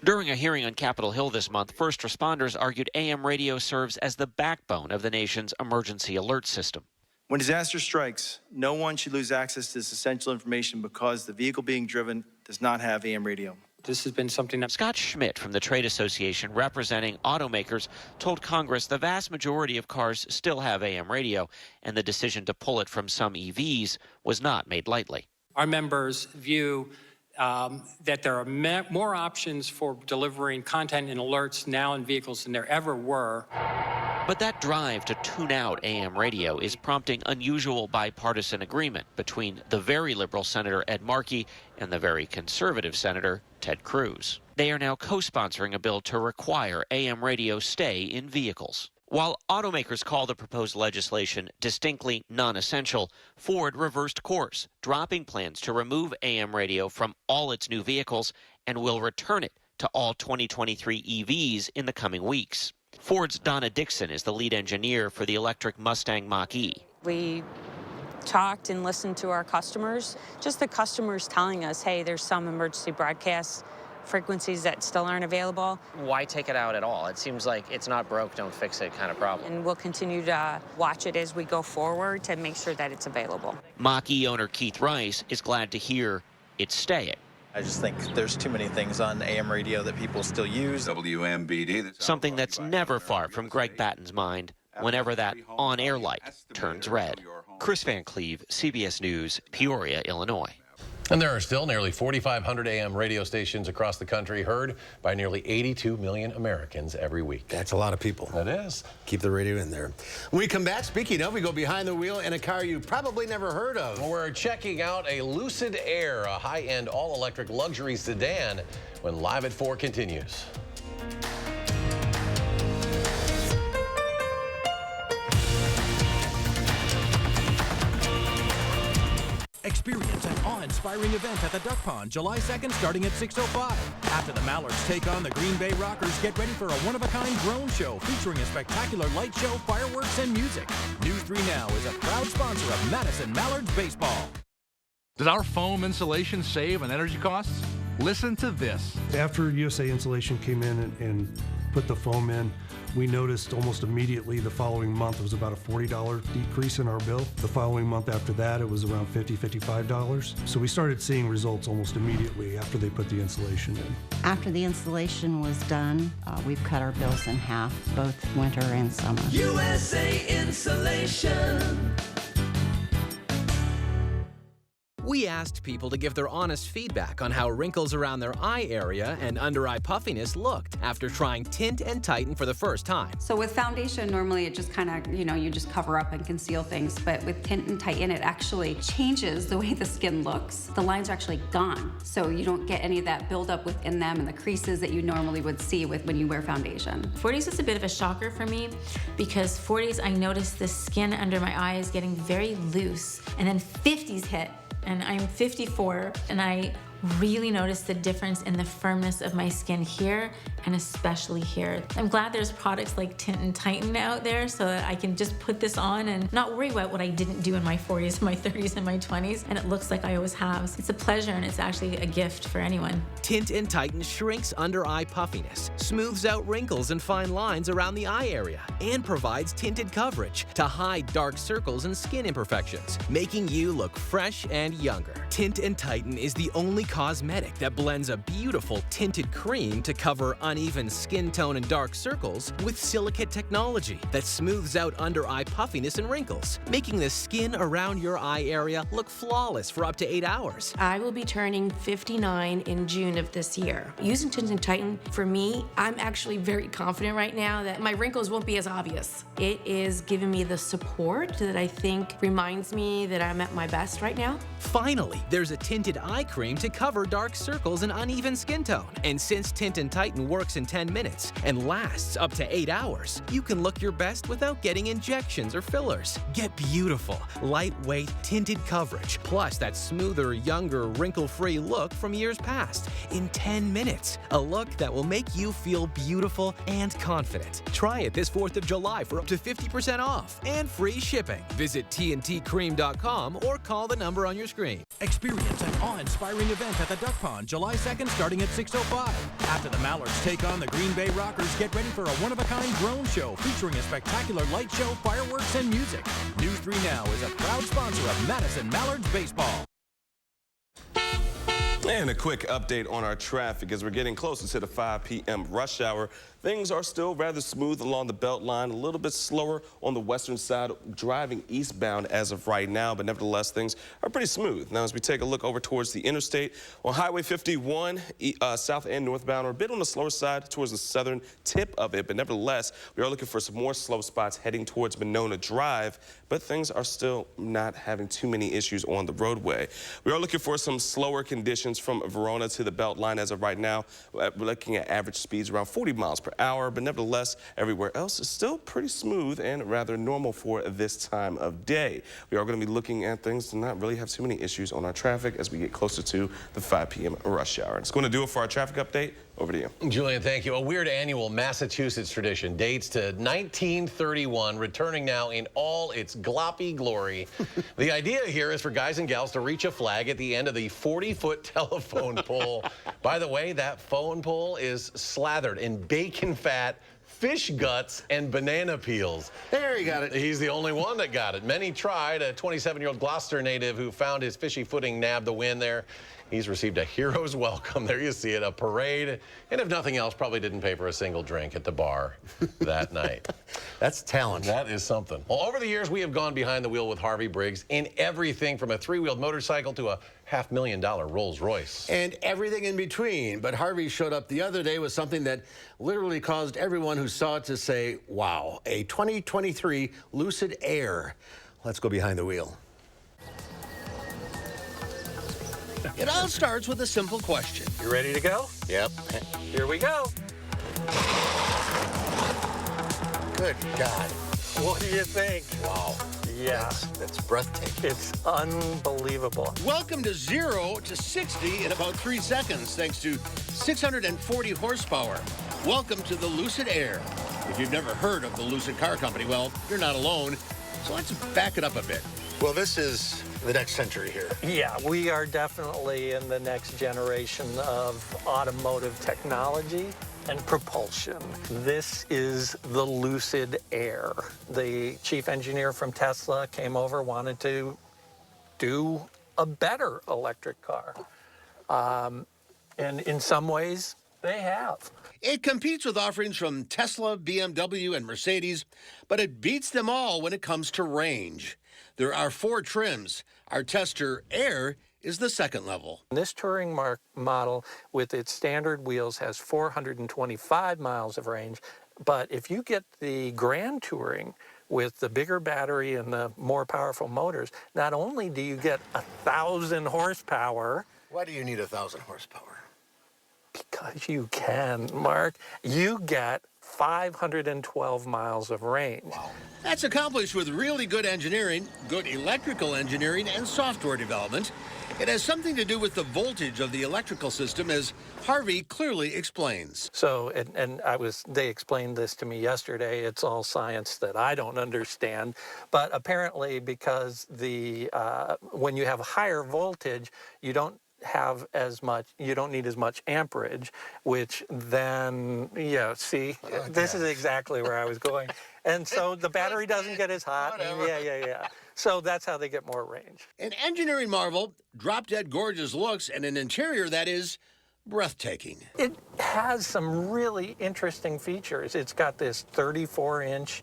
[SPEAKER 21] During a hearing on Capitol Hill this month, first responders argued AM radio serves as the backbone of the nation's emergency alert system.
[SPEAKER 24] When disaster strikes, no one should lose access to this essential information because the vehicle being driven
[SPEAKER 3] does not have AM radio.
[SPEAKER 21] This has been something that Scott Schmidt from the trade association representing automakers told Congress the vast majority of cars still have AM radio, and the decision to pull it from some EVs was not made lightly.
[SPEAKER 5] Our members view that there are more options for delivering content and alerts now in vehicles than there ever were.
[SPEAKER 21] But that drive to tune out AM radio is prompting unusual bipartisan agreement between the very liberal Senator Ed Markey and the very conservative Senator Ted Cruz. They are now co-sponsoring a bill to require AM radio stay in vehicles. While automakers call the proposed legislation distinctly non-essential, Ford reversed course, dropping plans to remove AM radio from all its new vehicles and will return it to all 2023 EVs in the coming weeks. Ford's Donna Dixon is the lead engineer for the electric Mustang Mach-E.
[SPEAKER 7] We talked and listened to our customers, just the customers telling us, hey, there's some emergency broadcast frequencies that still aren't available.
[SPEAKER 9] Why take it out at all? It seems like it's not broke, don't fix it kind of problem.
[SPEAKER 7] And we'll continue to watch it as we go forward to make sure that it's available.
[SPEAKER 21] Mach-E owner Keith Rice is glad to hear it's staying.
[SPEAKER 3] I just think there's too many things on AM radio that people still use.
[SPEAKER 23] WMBD.
[SPEAKER 21] Something that's never far from Greg Batten's mind whenever that on-air light turns red. Chris Van Cleve, CBS News, Peoria, Illinois.
[SPEAKER 2] And there are still nearly 4,500 AM radio stations across the country heard by nearly 82 million Americans every week.
[SPEAKER 1] That's a lot of people.
[SPEAKER 2] That is.
[SPEAKER 1] Keep the radio in there. When we come back, speaking of, we go behind the wheel in a car you probably never heard of.
[SPEAKER 2] Well, we're checking out a Lucid Air, a high-end all-electric luxury sedan, when Live at 4 continues.
[SPEAKER 10] Experience an awe-inspiring event at the Duck Pond July 2nd starting at 6:05. After the Mallards take on the Green Bay Rockers, get ready for a one-of-a-kind drone show featuring a spectacular light show, fireworks, and music. News 3 Now is a proud sponsor of Madison Mallards Baseball.
[SPEAKER 22] Does our foam insulation save on energy costs? Listen to this.
[SPEAKER 24] After USA Insulation came in and put the foam in, we noticed almost immediately the following month it was about a $40 decrease in our bill. The following month after that, it was around $50, $55. So we started seeing results almost immediately after they put the insulation in.
[SPEAKER 25] After the installation was done, we've cut our bills in half, both winter and summer.
[SPEAKER 27] USA Insulation.
[SPEAKER 29] We asked people to give their honest feedback on how wrinkles around their eye area and under-eye puffiness looked after trying Tint and Tighten for the first time.
[SPEAKER 30] So with foundation, normally it just kind of, you just cover up and conceal things. But with Tint and Tighten, it actually changes the way the skin looks. The lines are actually gone. So you don't get any of that buildup within them and the creases that you normally would see when you wear foundation.
[SPEAKER 31] 40s is a bit of a shocker for me because 40s, I noticed the skin under my eye is getting very loose. And then 50s hit. And I'm 54, and I really noticed the difference in the firmness of my skin here, and especially here. I'm glad there's products like Tint and Tighten out there so that I can just put this on and not worry about what I didn't do in my 40s, my 30s, and my 20s, and it looks like I always have. It's a pleasure, and it's actually a gift for anyone.
[SPEAKER 29] Tint and Tighten shrinks under-eye puffiness, smooths out wrinkles and fine lines around the eye area, and provides tinted coverage to hide dark circles and skin imperfections, making you look fresh and younger. Tint and Tighten is the only cosmetic that blends a beautiful tinted cream to cover uneven skin tone and dark circles with silicate technology that smooths out under-eye puffiness and wrinkles, making the skin around your eye area look flawless for up to 8 hours.
[SPEAKER 31] I will be turning 59 in June of this year. Using Tint and Tighten, for me, I'm actually very confident right now that my wrinkles won't be as obvious. It is giving me the support that I think reminds me that I'm at my best right now.
[SPEAKER 29] Finally, there's a tinted eye cream to cover dark circles and uneven skin tone. And since Tint and Tighten works in 10 minutes and lasts up to 8 hours, you can look your best without getting injections or fillers. Get beautiful, lightweight, tinted coverage, plus that smoother, younger, wrinkle-free look from years past in 10 minutes. A look that will make you feel beautiful and confident. Try it this 4th of July for up to 50% off and free shipping. Visit tntcream.com or call the number on your screen.
[SPEAKER 10] Experience an awe-inspiring event at the Duck Pond July 2nd starting at 6:05. After the Mallards take on the Green Bay Rockers, get ready for a one-of-a-kind drone show featuring a spectacular light show, fireworks, and music. News 3 Now is a proud sponsor of Madison Mallards Baseball.
[SPEAKER 4] And a quick update on our traffic as we're getting closer to the 5 p.m. rush hour. Things are still rather smooth along the belt line, a little bit slower on the western side, driving eastbound as of right now, but nevertheless, things are pretty smooth. Now, as we take a look over towards the interstate, on Highway 51, south and northbound, are a bit on the slower side towards the southern tip of it, but nevertheless, we are looking for some more slow spots heading towards Monona Drive, but things are still not having too many issues on the roadway. We are looking for some slower conditions from Verona to the belt line as of right now. We're looking at average speeds around 40 miles per hour, but nevertheless, everywhere else is still pretty smooth and rather normal for this time of day. We are going to be looking at things to not really have too many issues on our traffic as we get closer to the 5 p.m. rush hour. It's going to do it for our traffic update. Over to you.
[SPEAKER 2] Julian, thank you. A weird annual Massachusetts tradition dates to 1931, returning now in all its gloppy glory. The idea here is for guys and gals to reach a flag at the end of the 40-foot telephone pole. By the way, that phone pole is slathered in bacon fat, fish guts, and banana peels.
[SPEAKER 1] There, you got it.
[SPEAKER 2] He's the only one that got it. Many tried. A 27-year-old Gloucester native who found his fishy footing nabbed the win there. He's received a hero's welcome. There you see it, a parade. And if nothing else, probably didn't pay for a single drink at the bar that night.
[SPEAKER 1] That's talent.
[SPEAKER 2] That is something. Well, over the years, we have gone behind the wheel with Harvey Briggs in everything from a three-wheeled motorcycle to a $500,000 Rolls Royce.
[SPEAKER 1] And everything in between. But Harvey showed up the other day with something that literally caused everyone who saw it to say, wow, a 2023 Lucid Air. Let's go behind the wheel. It all starts with a simple question.
[SPEAKER 6] You ready to go?
[SPEAKER 1] Yep.
[SPEAKER 6] Here we go.
[SPEAKER 1] Good God.
[SPEAKER 6] What do you think?
[SPEAKER 1] Wow.
[SPEAKER 6] Yeah.
[SPEAKER 1] That's breathtaking.
[SPEAKER 6] It's unbelievable.
[SPEAKER 1] Welcome to 0 to 60 in about 3 seconds, thanks to 640 horsepower. Welcome to the Lucid Air. If you've never heard of the Lucid Car Company, well, you're not alone. So let's back it up a bit. Well, this is the next century here.
[SPEAKER 6] Yeah, we are definitely in the next generation of automotive technology and propulsion. This is the Lucid Air. The chief engineer from Tesla came over, wanted to do a better electric car. And in some ways, they have.
[SPEAKER 1] It competes with offerings from Tesla, BMW, and Mercedes, but it beats them all when it comes to range. There are 4 trims. Our tester Air is the second level.
[SPEAKER 6] This touring model with its standard wheels has 425 miles of range, but if you get the Grand Touring with the bigger battery and the more powerful motors, not only do you get 1,000 horsepower.
[SPEAKER 1] Why do you need 1,000 horsepower?
[SPEAKER 6] Because you can, Mark. You get 512 miles of range.
[SPEAKER 1] Wow. That's accomplished with really good engineering, good electrical engineering, and software development. It has something to do with the voltage of the electrical system, as Harvey clearly explains.
[SPEAKER 6] So, they explained this to me yesterday. It's all science that I don't understand. But apparently, because when you have higher voltage, you don't need as much amperage, which then, this is exactly where I was going. And so the battery doesn't get as hot. Yeah. So that's how they get more range.
[SPEAKER 1] An engineering marvel, drop-dead gorgeous looks, and an interior that is breathtaking.
[SPEAKER 6] It has some really interesting features. It's got this 34-inch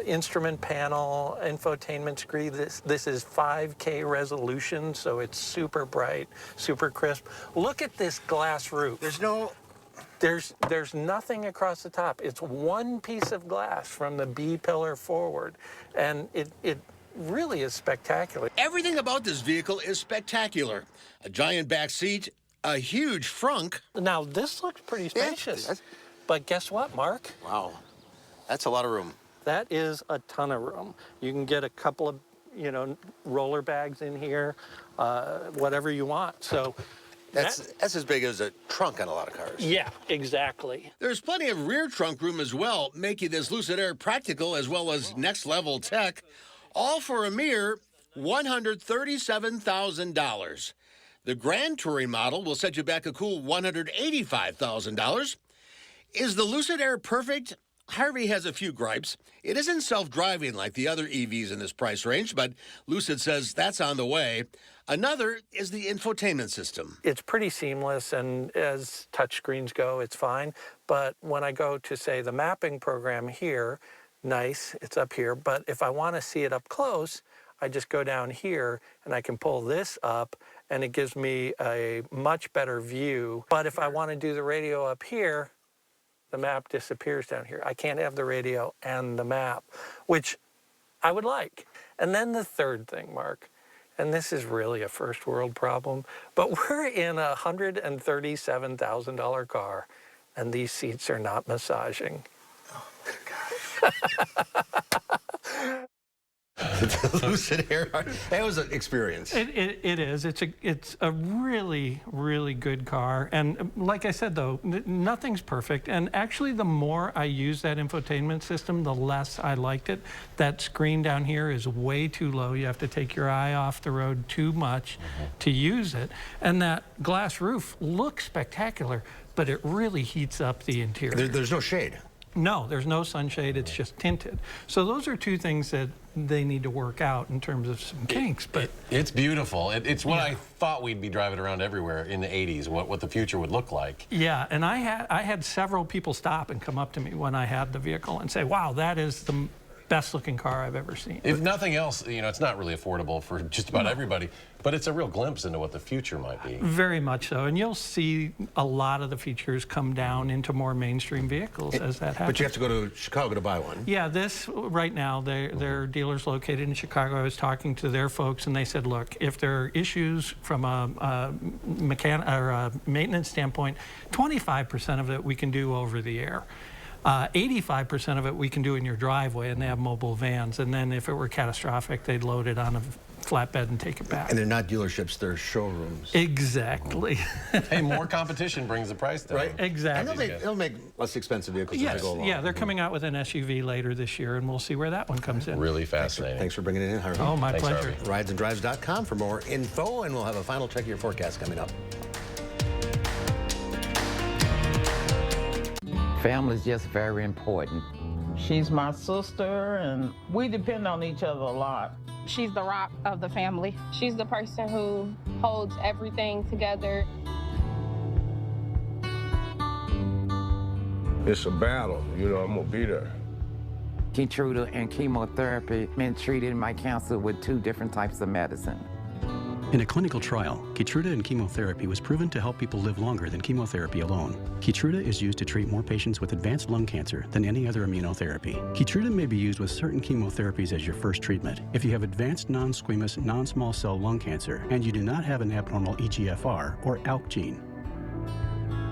[SPEAKER 6] instrument panel, infotainment screen. This is 5K resolution, so it's super bright, super crisp. Look at this glass roof. There's nothing across the top. It's one piece of glass from the B pillar forward, and it really is spectacular.
[SPEAKER 1] Everything about this vehicle is spectacular. A giant back seat, a huge frunk.
[SPEAKER 6] Now, this looks pretty spacious, but guess what, Mark?
[SPEAKER 1] Wow, that's a lot of room.
[SPEAKER 6] That is a ton of room. You can get a couple of, roller bags in here, whatever you want. So
[SPEAKER 1] that's as big as a trunk on a lot of cars.
[SPEAKER 6] Yeah, exactly.
[SPEAKER 1] There's plenty of rear trunk room as well, making this Lucid Air practical as well as next-level tech, all for a mere $137,000. The Grand Touring model will set you back a cool $185,000. Is the Lucid Air perfect? Harvey has a few gripes. It isn't self-driving like the other EVs in this price range, but Lucid says that's on the way. Another is the infotainment system.
[SPEAKER 6] It's pretty seamless, and as touchscreens go, it's fine. But when I go to, say, the mapping program here, nice, it's up here. But if I want to see it up close, I just go down here, and I can pull this up, and it gives me a much better view. But if I want to do the radio up here, the map disappears down here. I can't have the radio and the map, which I would like. And then the third thing, Mark, and this is really a first world problem, but we're in a $137,000 car, and these seats are not massaging.
[SPEAKER 1] Oh, my gosh. Lucid Air, that was an experience.
[SPEAKER 6] It is. It's a really, really good car. And like I said, though, nothing's perfect. And actually, the more I use that infotainment system, the less I liked it. That screen down here is way too low. You have to take your eye off the road too much to use it. And that glass roof looks spectacular, but it really heats up the interior.
[SPEAKER 1] There's no shade.
[SPEAKER 6] No, there's no sunshade. It's just tinted. So those are two things that they need to work out in terms of some kinks. But
[SPEAKER 2] it's beautiful. It's what I thought we'd be driving around everywhere in the 80s, what the future would look like.
[SPEAKER 6] Yeah, and I had several people stop and come up to me when I had the vehicle and say, wow, that is the best looking car I've ever seen.
[SPEAKER 2] If nothing else, you know, it's not really affordable for just about everybody, but it's a real glimpse into what the future might be.
[SPEAKER 6] Very much so, and you'll see a lot of the features come down into more mainstream vehicles as that happens.
[SPEAKER 1] But you have to go to Chicago to buy one.
[SPEAKER 6] Yeah, this right now, their dealers located in Chicago. I was talking to their folks, and they said, look, if there are issues from a maintenance standpoint, 25% of it we can do over the air. 85% of it we can do in your driveway, and they have mobile vans. And then if it were catastrophic, they'd load it on a flatbed and take it back.
[SPEAKER 1] And they're not dealerships, they're showrooms.
[SPEAKER 6] Exactly.
[SPEAKER 2] Hey, more competition brings the price down.
[SPEAKER 1] Right?
[SPEAKER 6] Exactly.
[SPEAKER 1] They'll make less expensive vehicles as they go along.
[SPEAKER 6] Yeah, they're coming out with an SUV later this year, and we'll see where that one comes in.
[SPEAKER 2] Really fascinating.
[SPEAKER 1] Thanks for bringing it in, Harvey.
[SPEAKER 6] Oh, my pleasure.
[SPEAKER 1] Ridesanddrives.com for more info, and we'll have a final check of your forecast coming up.
[SPEAKER 8] Family is just very important.
[SPEAKER 11] She's my sister, and we depend on each other a lot.
[SPEAKER 12] She's the rock of the family. She's the person who holds everything together.
[SPEAKER 13] It's a battle, you know, I'm gonna be there.
[SPEAKER 8] Keytruda and chemotherapy been treating my cancer with 2 different types of medicine.
[SPEAKER 14] In a clinical trial, Keytruda and chemotherapy was proven to help people live longer than chemotherapy alone. Keytruda is used to treat more patients with advanced lung cancer than any other immunotherapy. Keytruda may be used with certain chemotherapies as your first treatment. If you have advanced non-squamous non-small cell lung cancer and you do not have an abnormal EGFR or ALK gene.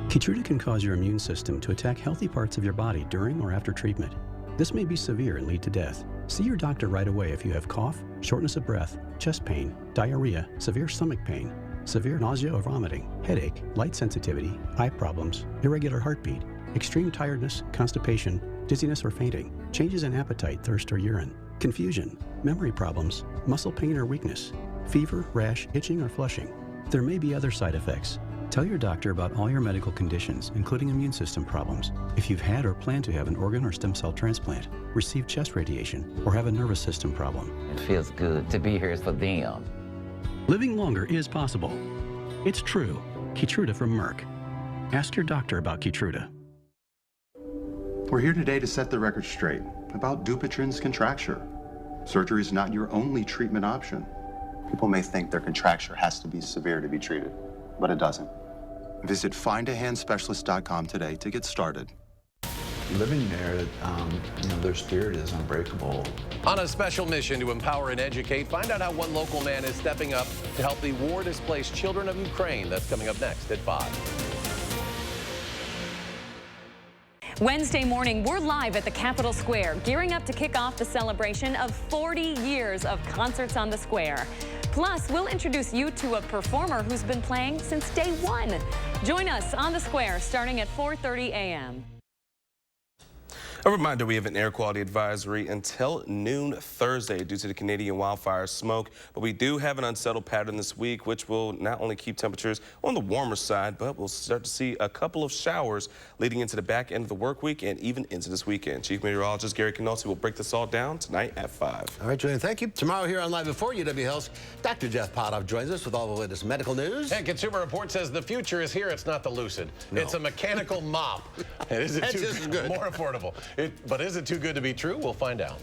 [SPEAKER 14] Keytruda can cause your immune system to attack healthy parts of your body during or after treatment. This may be severe and lead to death. See your doctor right away if you have cough, shortness of breath, chest pain, diarrhea, severe stomach pain, severe nausea or vomiting, headache, light sensitivity, eye problems, irregular heartbeat, extreme tiredness, constipation, dizziness or fainting, changes in appetite, thirst or urine, confusion, memory problems, muscle pain or weakness, fever, rash, itching or flushing. There may be other side effects. Tell your doctor about all your medical conditions, including immune system problems. If you've had or plan to have an organ or stem cell transplant, receive chest radiation, or have a nervous system problem.
[SPEAKER 8] It feels good to be here for them.
[SPEAKER 14] Living longer is possible. It's true. Keytruda from Merck. Ask your doctor about Keytruda.
[SPEAKER 15] We're here today to set the record straight about Dupuytren's contracture. Surgery is not your only treatment option. People may think their contracture has to be severe to be treated, but it doesn't. Visit findahandspecialist.com today to get started.
[SPEAKER 16] Living there, their spirit is unbreakable.
[SPEAKER 2] On a special mission to empower and educate, find out how one local man is stepping up to help the war-displaced children of Ukraine. That's coming up next at 5.
[SPEAKER 17] Wednesday morning, we're live at the Capitol Square, gearing up to kick off the celebration of 40 years of concerts on the square. Plus, we'll introduce you to a performer who's been playing since day one. Join us on the square starting at 4:30 a.m.
[SPEAKER 4] A reminder, we have an air quality advisory until noon Thursday due to the Canadian wildfire smoke. But we do have an unsettled pattern this week, which will not only keep temperatures on the warmer side, but we'll start to see a couple of showers leading into the back end of the work week and even into this weekend. Chief Meteorologist Gary Canolsi will break this all down tonight at 5.
[SPEAKER 1] All right, Julian, thank you. Tomorrow here on Live Before UW Health, Dr. Jeff Potoff joins us with all the latest medical news.
[SPEAKER 2] And Consumer Report says the future is here. It's not the Lucid. No. It's a mechanical mop. Is it too good? More affordable. But is it too good to be true? We'll find out.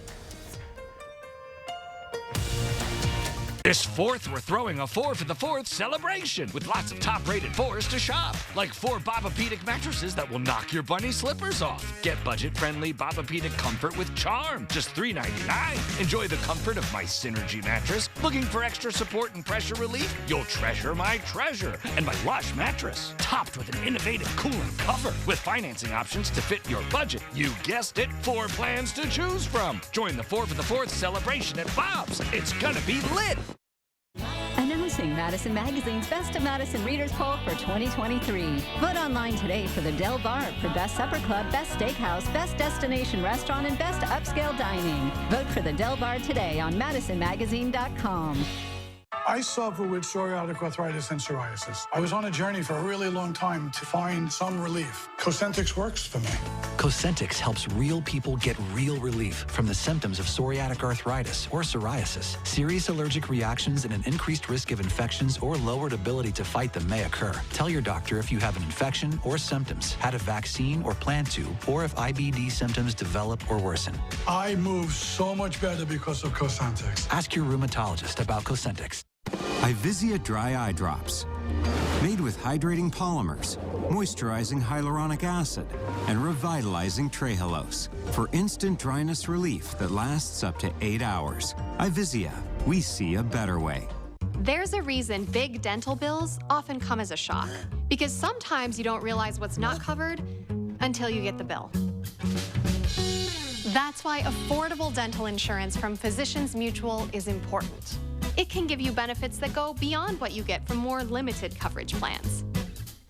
[SPEAKER 22] This 4th, we're throwing a 4 for the 4th celebration with lots of top-rated 4s to shop, like 4 Bobapedic mattresses that will knock your bunny slippers off. Get budget-friendly Bobapedic comfort with charm, just $3.99. Enjoy the comfort of my Synergy mattress. Looking for extra support and pressure relief? You'll treasure my treasure and my Lush mattress, topped with an innovative cooling cover with financing options to fit your budget. You guessed it, 4 plans to choose from. Join the 4 for the 4th celebration at Bob's. It's gonna be lit.
[SPEAKER 3] Announcing Madison Magazine's Best of Madison Readers Poll for 2023. Vote online today for the Del Bar for Best Supper Club, Best Steakhouse, Best Destination Restaurant, and Best Upscale Dining. Vote for the Del Bar today on MadisonMagazine.com.
[SPEAKER 5] I suffer with psoriatic arthritis and psoriasis. I was on a journey for a really long time to find some relief. Cosentyx works for me.
[SPEAKER 7] Cosentyx helps real people get real relief from the symptoms of psoriatic arthritis or psoriasis. Serious allergic reactions and an increased risk of infections or lowered ability to fight them may occur. Tell your doctor if you have an infection or symptoms, had a vaccine or plan to, or if IBD symptoms develop or worsen.
[SPEAKER 5] I move so much better because of Cosentyx.
[SPEAKER 7] Ask your rheumatologist about Cosentyx.
[SPEAKER 9] Ivisia Dry Eye Drops. Made with hydrating polymers, moisturizing hyaluronic acid, and revitalizing trehalose for instant dryness relief that lasts up to 8 hours. Ivisia, we see a better way.
[SPEAKER 18] There's a reason big dental bills often come as a shock, because sometimes you don't realize what's not covered until you get the bill. That's why affordable dental insurance from Physicians Mutual is important. It can give you benefits that go beyond what you get from more limited coverage plans.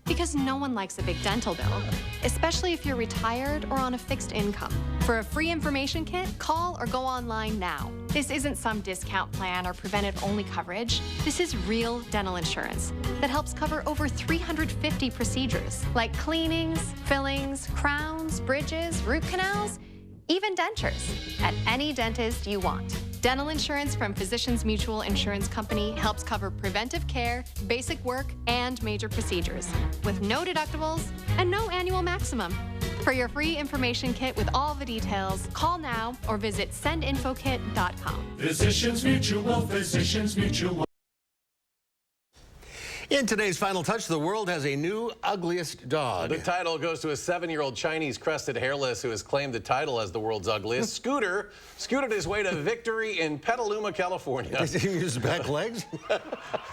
[SPEAKER 18] Because no one likes a big dental bill, especially if you're retired or on a fixed income. For a free information kit, call or go online now. This isn't some discount plan or preventive-only coverage. This is real dental insurance that helps cover over 350 procedures, like cleanings, fillings, crowns, bridges, root canals, even dentures, at any dentist you want. Dental insurance from Physicians Mutual Insurance Company helps cover preventive care, basic work, and major procedures, with no deductibles and no annual maximum. For your free information kit with all the details, call now or visit sendinfokit.com.
[SPEAKER 27] Physicians Mutual, Physicians Mutual.
[SPEAKER 1] In today's Final Touch, the world has a new ugliest dog.
[SPEAKER 2] The title goes to a 7-year-old Chinese crested hairless who has claimed the title as the world's ugliest. Scooter scooted his way to victory in Petaluma, California.
[SPEAKER 1] Does he use back legs?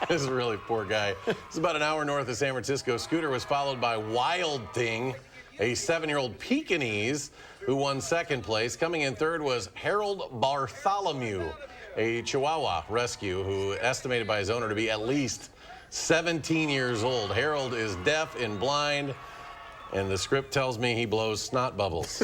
[SPEAKER 2] This is a really poor guy. It's about an hour north of San Francisco. Scooter was followed by Wild Thing, a 7-year-old Pekingese who won 2nd place. Coming in 3rd was Harold Bartholomew, a Chihuahua rescue who estimated by his owner to be at least 17 years old. Harold is deaf and blind, and the script tells me he blows snot bubbles.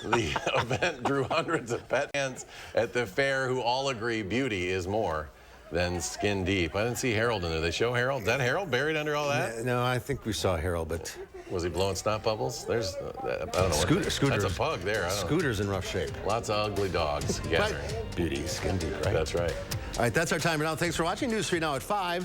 [SPEAKER 2] The event drew hundreds of pet fans at the fair who all agree beauty is more than skin deep. I didn't see Harold in there. They show Harold? Is that Harold buried under all that?
[SPEAKER 1] No, I think we saw Harold, but...
[SPEAKER 2] Was he blowing snot bubbles? There's, I don't know.
[SPEAKER 1] Scooter.
[SPEAKER 2] That's a pug there.
[SPEAKER 1] Scooter's in rough shape.
[SPEAKER 2] Lots of ugly dogs gathering.
[SPEAKER 1] Beauty, skin deep, right?
[SPEAKER 2] That's right.
[SPEAKER 1] All right, that's our time now. Thanks for watching. News 3 now at 5.